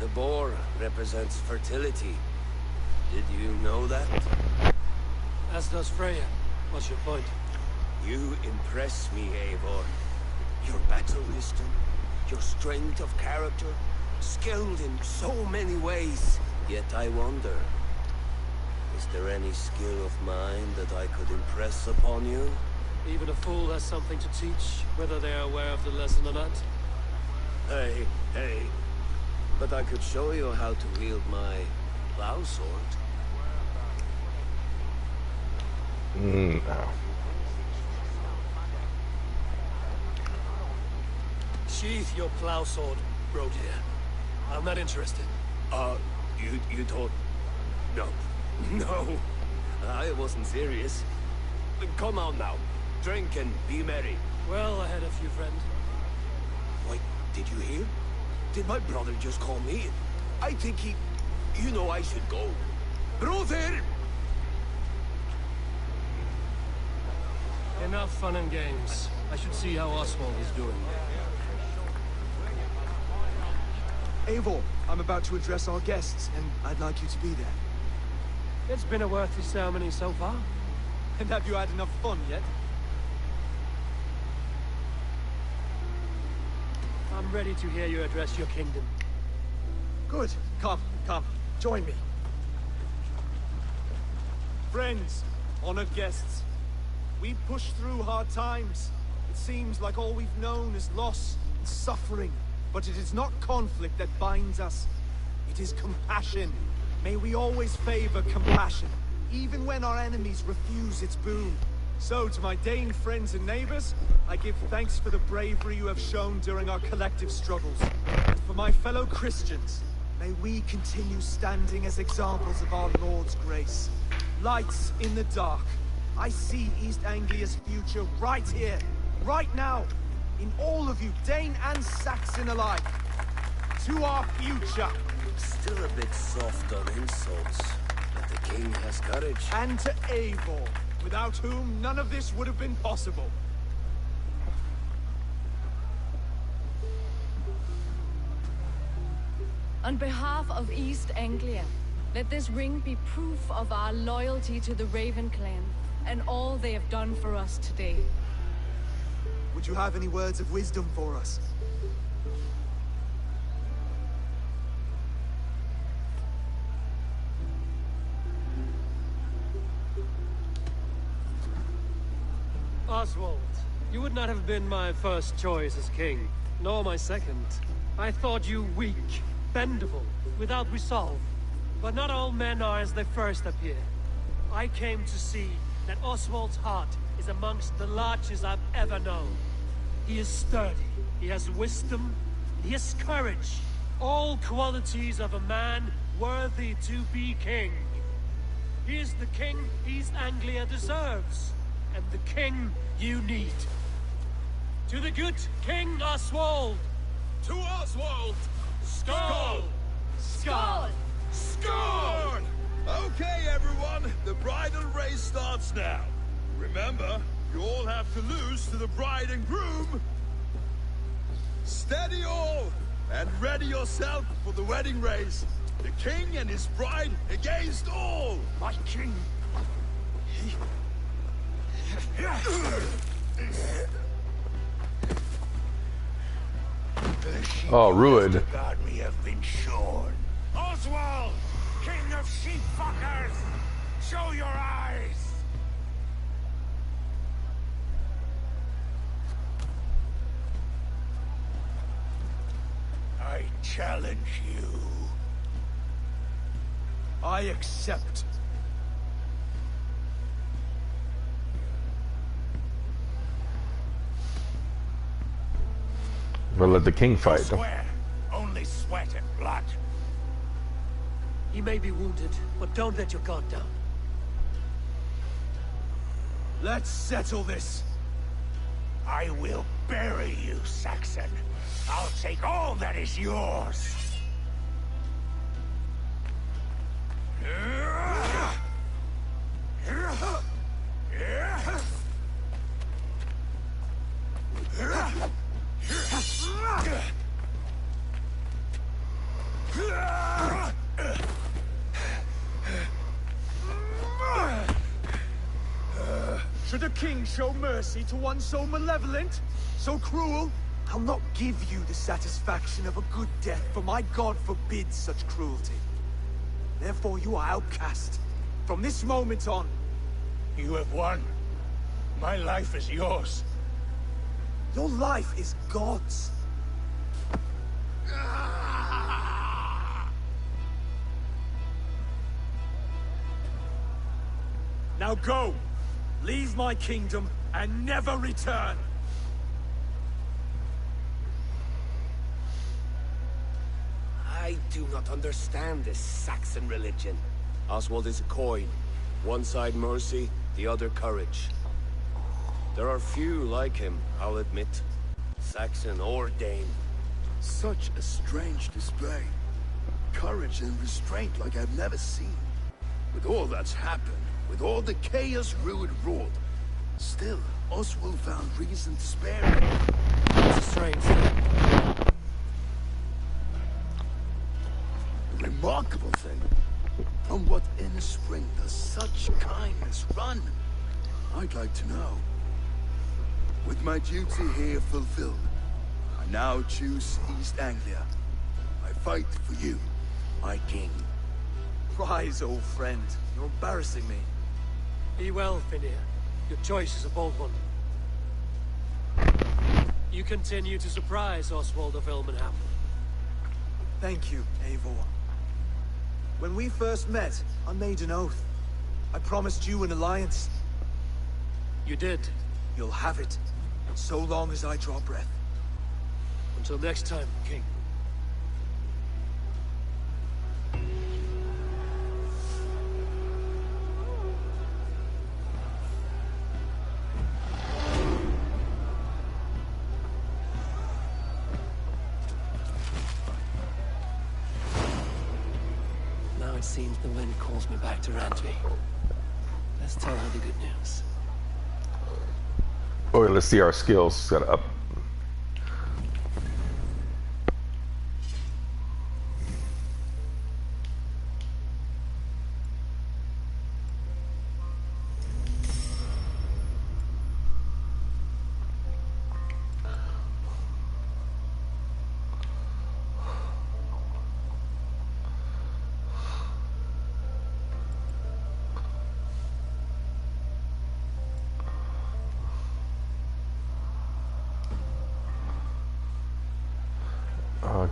The boar represents fertility. Did you know that? As does Freya. What's your point? You impress me, Eivor. Your battle wisdom, your strength of character, skilled in so many ways. Yet I wonder, is there any skill of mine that I could impress upon you? Even a fool has something to teach, whether they are aware of the lesson or not. Hey. But I could show you how to wield my plow sword. No. Sheath your plow sword, bro dear. I'm not interested. You don't... No. I wasn't serious. Come on now. Drink and be merry. Well, I had a few friends. Wait, did you hear? Did my brother just call me? I think he... You know I should go. Brother! Enough fun and games. I should see how Oswald is doing. Eivor, I'm about to address our guests, and I'd like you to be there. It's been a worthy ceremony so far. And have you had enough fun yet? I'm ready to hear you address your kingdom. Good. Come. Join me. Friends, honored guests, we push through hard times. It seems like all we've known is loss and suffering, but it is not conflict that binds us. It is compassion. May we always favor compassion, even when our enemies refuse its boon. So, to my Dane friends and neighbors, I give thanks for the bravery you have shown during our collective struggles. And for my fellow Christians, may we continue standing as examples of our Lord's grace. Lights in the dark. I see East Anglia's future right here, right now, in all of you, Dane and Saxon alike. To our future. Still a bit soft on insults, but the king has courage. And to Eivor, without whom none of this would have been possible. On behalf of East Anglia, let this ring be proof of our loyalty to the Raven clan and all they have done for us today. Would you have any words of wisdom for us? Oswald, you would not have been my first choice as king, nor my second. I thought you weak, bendable, without resolve. But not all men are as they first appear. I came to see that Oswald's heart is amongst the largest I've ever known. He is sturdy, he has wisdom, he has courage. All qualities of a man worthy to be king. He is the king East Anglia deserves, and the king you need. To the good King Oswald! To Oswald! Skull! Skull! Scorn! Okay, everyone, the bridal race starts now. Remember, you all have to lose to the bride and groom. Steady all, and ready yourself for the wedding race. The king and his bride against all. My king. Oh, Ruud. God, we have been shorn. Oswald, king of sheepfuckers, show your eyes. I challenge you. I accept. We'll let the king fight. Swear, only sweat and blood. He may be wounded, but don't let your guard down. Let's settle this. I will bury you, Saxon. I'll take all that is yours. Should a king show mercy to one so malevolent, so cruel? I'll not give you the satisfaction of a good death, for my god forbids such cruelty. Therefore you are outcast. From this moment on. You have won. My life is yours. Your life is God's. Now go! Leave my kingdom and never return! I do not understand this Saxon religion. Oswald is a coin. One side mercy, the other courage. There are few like him, I'll admit. Saxon or Dane. Such a strange display. Courage and restraint like I've never seen. With all that's happened, with all the chaos Ruud wrought, still, Oswald found reason to spare him. It's a strange thing. A remarkable thing. From what inner spring does such kindness run? I'd like to know. With my duty here fulfilled, I now choose East Anglia. I fight for you, my king. Rise, old friend. You're embarrassing me. Be well, Finnir. Your choice is a bold one. You continue to surprise Oswald of Ilmenham. Thank you, Eivor. When we first met, I made an oath. I promised you an alliance. You did. You'll have it, so long as I draw breath. Until next time, King. Now it seems the wind calls me back to Rantry. Let's tell her the good news. Oh, let's see our skills. Got up.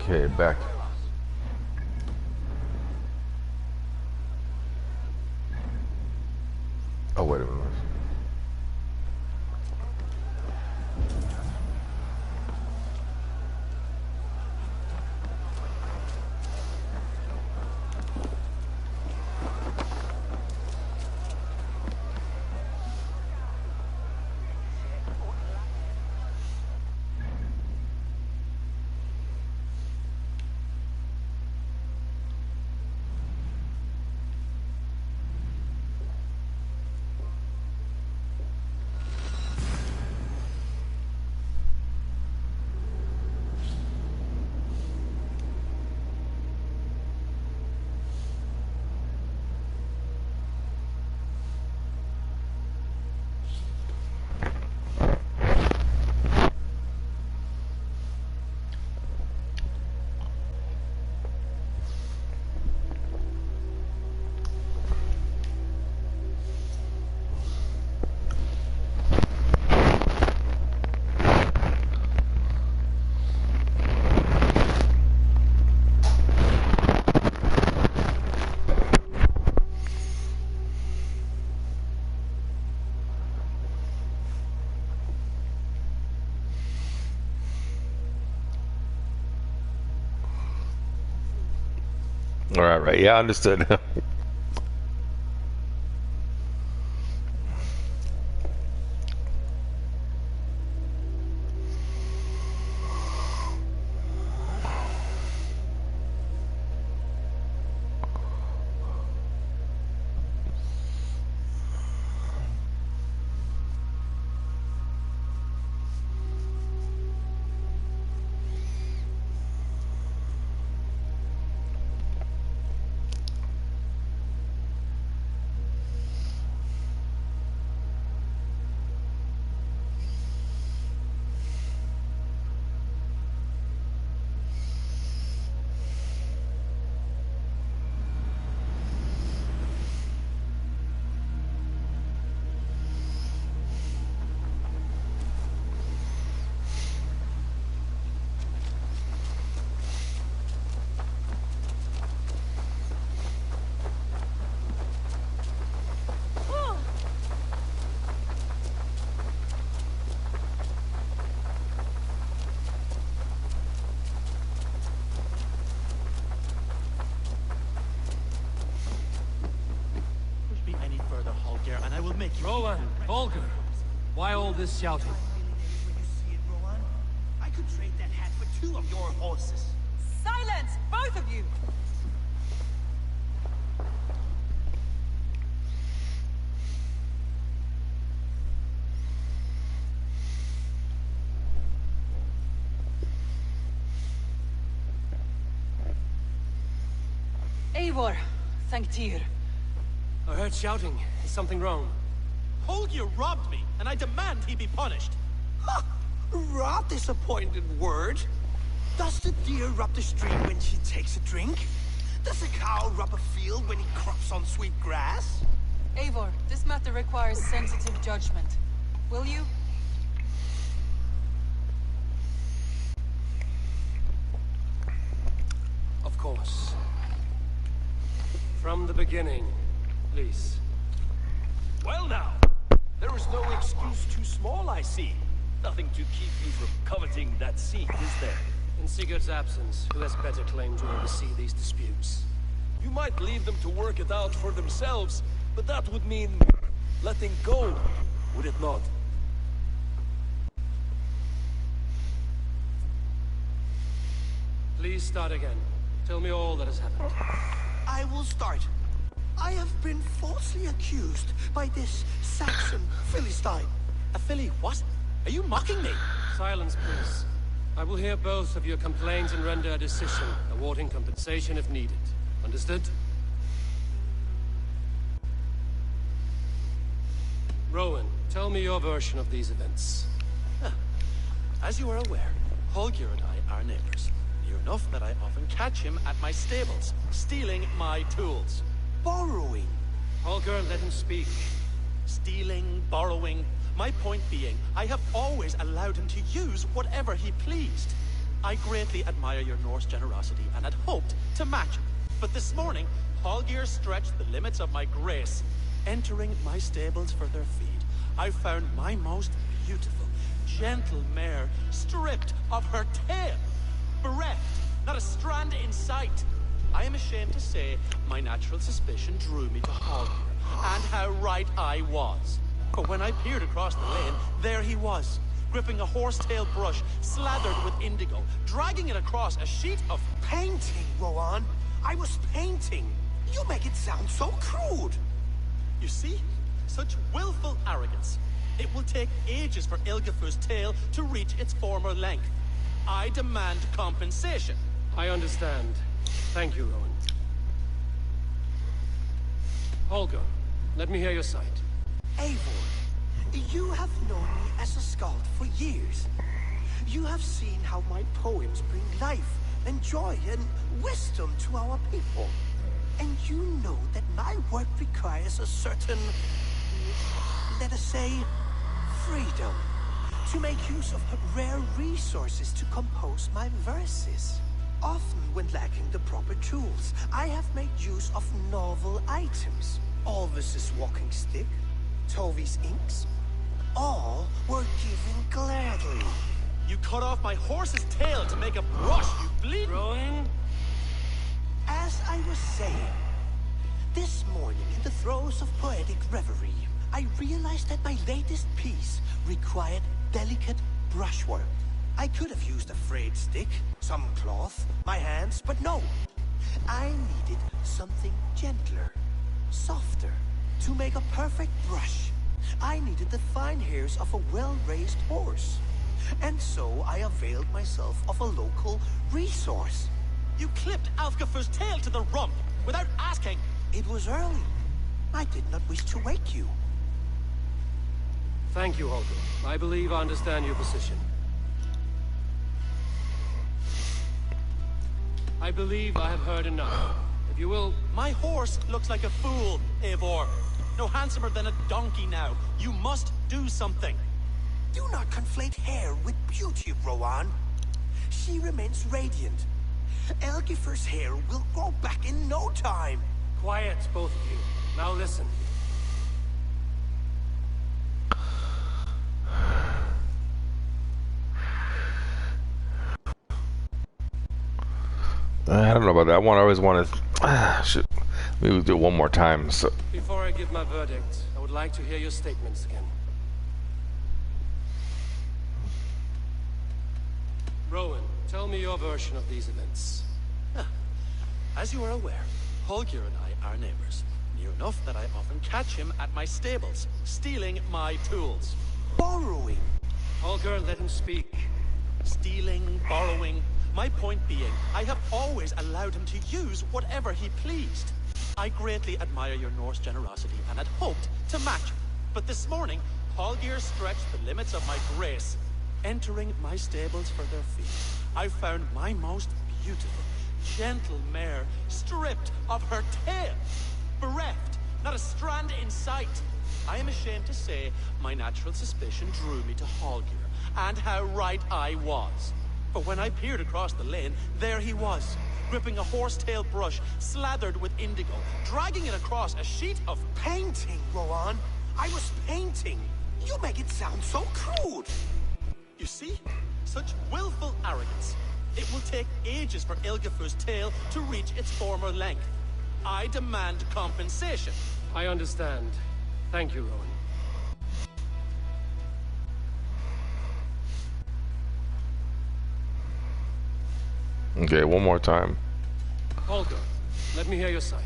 Okay, back. Oh, wait a minute. All right, right. Yeah, understood. And I will make you. Rowan, Volker, why all this shouting? I could trade that hat for 2 of your horses. Silence, both of you! Eivor, thank Tyr. I heard shouting. Is something wrong? Holger robbed me, and I demand he be punished. Ha! Raw disappointed word. Does the deer rub the stream when she takes a drink? Does a cow rub a field when he crops on sweet grass? Eivor, this matter requires sensitive judgment. Will you? Of course. From the beginning, please. Well now, there is no excuse too small, I see. Nothing to keep you from coveting that seat, is there? In Sigurd's absence, who has better claim to oversee these disputes? You might leave them to work it out for themselves, but that would mean letting go, would it not? Please start again. Tell me all that has happened. I will start. I have been falsely accused by this Saxon Philistine. A Philly what? Are you mocking me? Silence, please. I will hear both of your complaints and render a decision, awarding compensation if needed. Understood? Rowan, tell me your version of these events. As you are aware, Holger and I are neighbors. Near enough that I often catch him at my stables, stealing my tools. Borrowing. Holger, let him speak. Stealing, borrowing. My point being, I have always allowed him to use whatever he pleased. I greatly admire your Norse generosity and had hoped to match it. But this morning, Holger stretched the limits of my grace. Entering my stables for their feed, I found my most beautiful, gentle mare stripped of her tail. Bereft, not a strand in sight. I am ashamed to say my natural suspicion drew me to Holger, and how right I was. But when I peered across the lane, there he was, gripping a horsetail brush slathered with indigo, dragging it across a sheet of painting, Rowan. I was painting. You make it sound so crude. You see? Such willful arrogance. It will take ages for Ilgafur's tail to reach its former length. I demand compensation. I understand. Thank you, Rowan. Holger, let me hear your side. Eivor, you have known me as a skald for years. You have seen how my poems bring life and joy and wisdom to our people. And you know that my work requires a certain, let us say, freedom to make use of rare resources to compose my verses. Often when lacking the proper tools, I have made use of novel items. Alvis's walking stick, Tovi's inks, all were given gladly. You cut off my horse's tail to make a brush, you bleeding... Rowan? As I was saying, this morning in the throes of poetic reverie, I realized that my latest piece required delicate brushwork. I could have used a frayed stick, some cloth, my hands, but no. I needed something gentler, softer. To make a perfect brush, I needed the fine hairs of a well-raised horse. And so I availed myself of a local resource. You clipped Alfgafur's tail to the rump, without asking. It was early. I did not wish to wake you. Thank you, Holger. I believe I understand your position. I believe I have heard enough. If you will... My horse looks like a fool, Eivor. No handsomer than a donkey now. You must do something. Do not conflate hair with beauty, Rowan. She remains radiant. Elgifur's hair will grow back in no time. Quiet, both of you. Now listen. I don't know about that one. I always wanted... shit. Maybe we'll do it one more time. So. Before I give my verdict, I would like to hear your statements again. Rowan, tell me your version of these events. As you are aware, Holger and I are neighbors. Near enough that I often catch him at my stables, stealing my tools. Borrowing. Holger, let him speak. Stealing, borrowing. My point being, I have always allowed him to use whatever he pleased. I greatly admire your Norse generosity and had hoped to match it. But this morning, Holger stretched the limits of my grace. Entering my stables for their feed, I found my most beautiful, gentle mare stripped of her tail. Bereft, not a a strand in sight. I am ashamed to say my natural suspicion drew me to Hallgeir, and how right I was. For when I peered across the lane, there he was, gripping a horsetail brush slathered with indigo, dragging it across a sheet of painting, Rowan. I was painting. You make it sound so crude. You see? Such willful arrogance. It will take ages for Ilgafur's tail to reach its former length. I demand compensation. I understand. Thank you, Rowan. Okay, one more time. Holger, let me hear your side.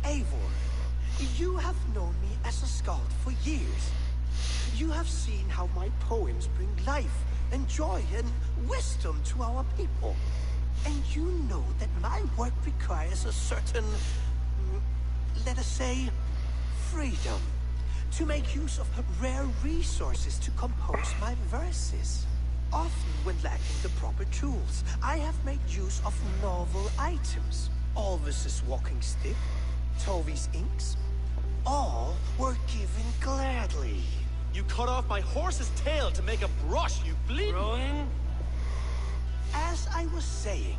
Eivor, you have known me as a skald for years. You have seen how my poems bring life and joy and wisdom to our people. And you know that my work requires a certain, let us say, freedom. To make use of rare resources to compose my verses. Often when lacking the proper tools, I have made use of novel items. Alvis's walking stick, Tovi's inks, all were given gladly. You cut off my horse's tail to make a brush, you bleed. Rowan? As I was saying,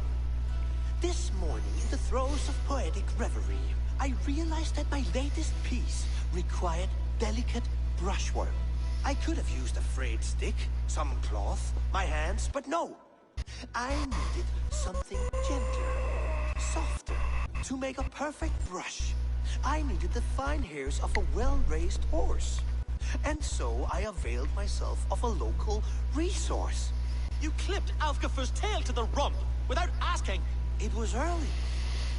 this morning in the throes of poetic reverie, I realized that my latest piece required delicate brushwork. I could have used a frayed stick, some cloth, my hands, but no. I needed something gentler, softer, to make a perfect brush. I needed the fine hairs of a well-raised horse. And so I availed myself of a local resource. You clipped Alfgafur's tail to the rump without asking. It was early.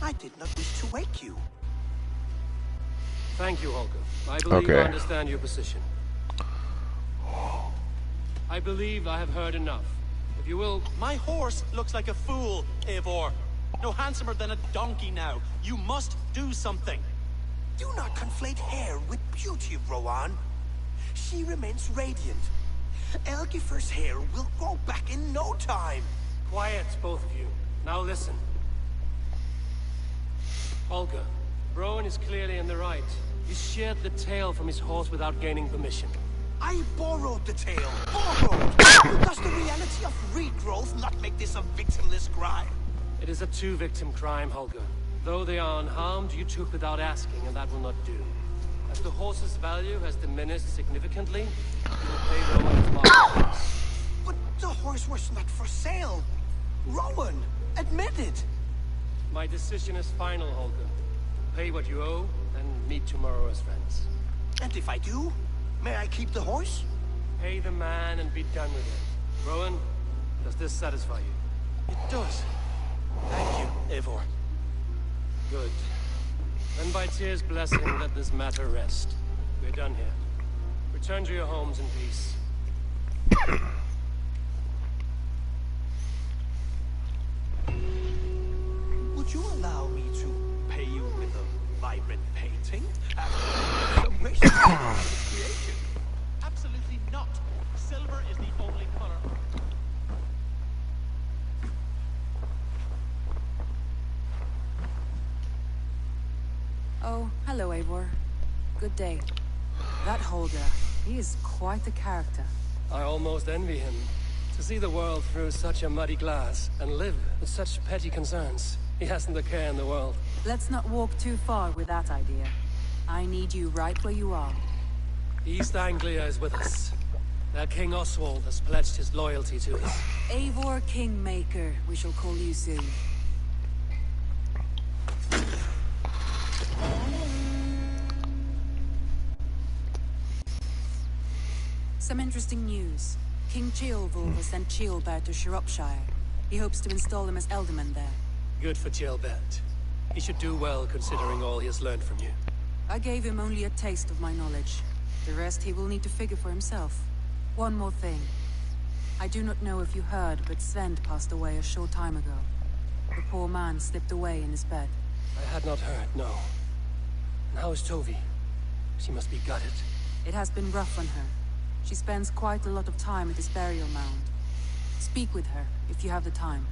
I did not wish to wake you. Thank you, Holger. I believe I understand your position. I believe I have heard enough. If you will... My horse looks like a fool, Eivor. No handsomer than a donkey now. You must do something. Do not conflate hair with beauty, Rowan. She remains radiant. Elgifur's hair will grow back in no time. Quiet, both of you. Now listen. Holger, Rowan is clearly in the right. He sheared the tail from his horse without gaining permission. I borrowed the tail. Borrowed! Does the reality of regrowth not make this a victimless crime? It is a two-victim crime, Holger. Though they are unharmed, you took without asking, and that will not do. As the horse's value has diminished significantly, you will pay Rowan his market. But the horse was not for sale. Rowan, admit it. My decision is final, Holger. Pay what you owe, and meet tomorrow as friends. And if I do, may I keep the horse? Pay the man and be done with it. Rowan, does this satisfy you? It does. Thank you, Eivor. Good. Then by Tyr's blessing, let this matter rest. We're done here. Return to your homes in peace. Would you allow me to pay you with a vibrant painting? After some wasted creation. Absolutely not. Silver is the only color. Oh, hello, Eivor. Good day. That Holger, he is quite the character. I almost envy him. To see the world through such a muddy glass, and live with such petty concerns. He hasn't a care in the world. Let's not walk too far with that idea. I need you right where you are. East Anglia is with us. Their King Oswald has pledged his loyalty to us. Eivor Kingmaker, we shall call you soon. Some interesting news. King Ceolwulf has sent Ceolbert to Shropshire. He hopes to install him as Ealdorman there. Good for Ceolbert. He should do well considering all he has learned from you. I gave him only a taste of my knowledge. The rest he will need to figure for himself. One more thing. I do not know if you heard, but Sven passed away a short time ago. The poor man slipped away in his bed. I had not heard, no. And how is Tovi? She must be gutted. It has been rough on her. She spends quite a lot of time at his burial mound. Speak with her, if you have the time.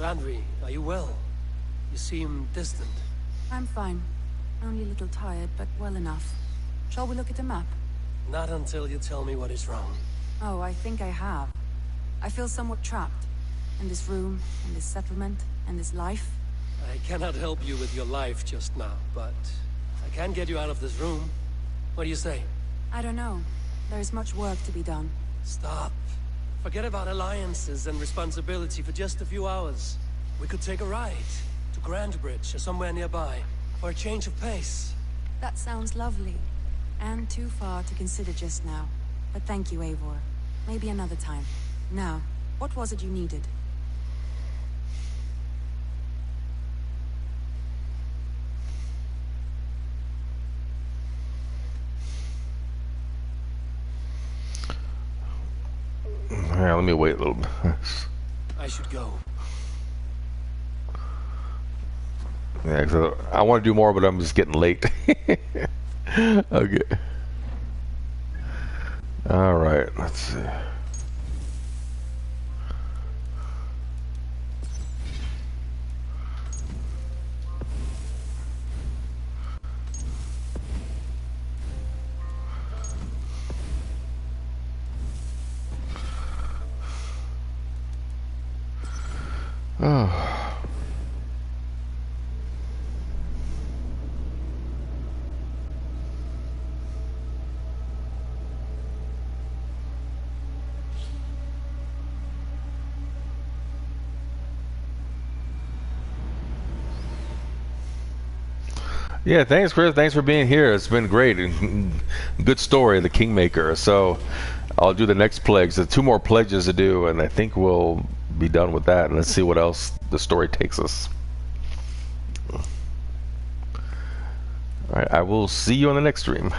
Randvi, are you well? You seem distant. I'm fine. Only a little tired, but well enough. Shall we look at the map? Not until you tell me what is wrong. Oh, I think I have. I feel somewhat trapped. In this room, in this settlement, and this life. I cannot help you with your life just now, but I can get you out of this room. What do you say? I don't know. There is much work to be done. Stop. Forget about alliances and responsibility for just a few hours. We could take a ride to Grandbridge or somewhere nearby for a change of pace. That sounds lovely. And too far to consider just now. But thank you, Eivor. Maybe another time. Now, what was it you needed? Yeah, let me wait a little bit. I should go. Yeah, cause I want to do more, but I'm just getting late. Okay. All right, let's see. Oh. Yeah, thanks, Chris. Thanks for being here. It's been great. Good story, the Kingmaker. So I'll do the next plagues. There's 2 more pledges to do, and I think we'll be done with that. And let's see what else the story takes us. All right, I will see you on the next stream.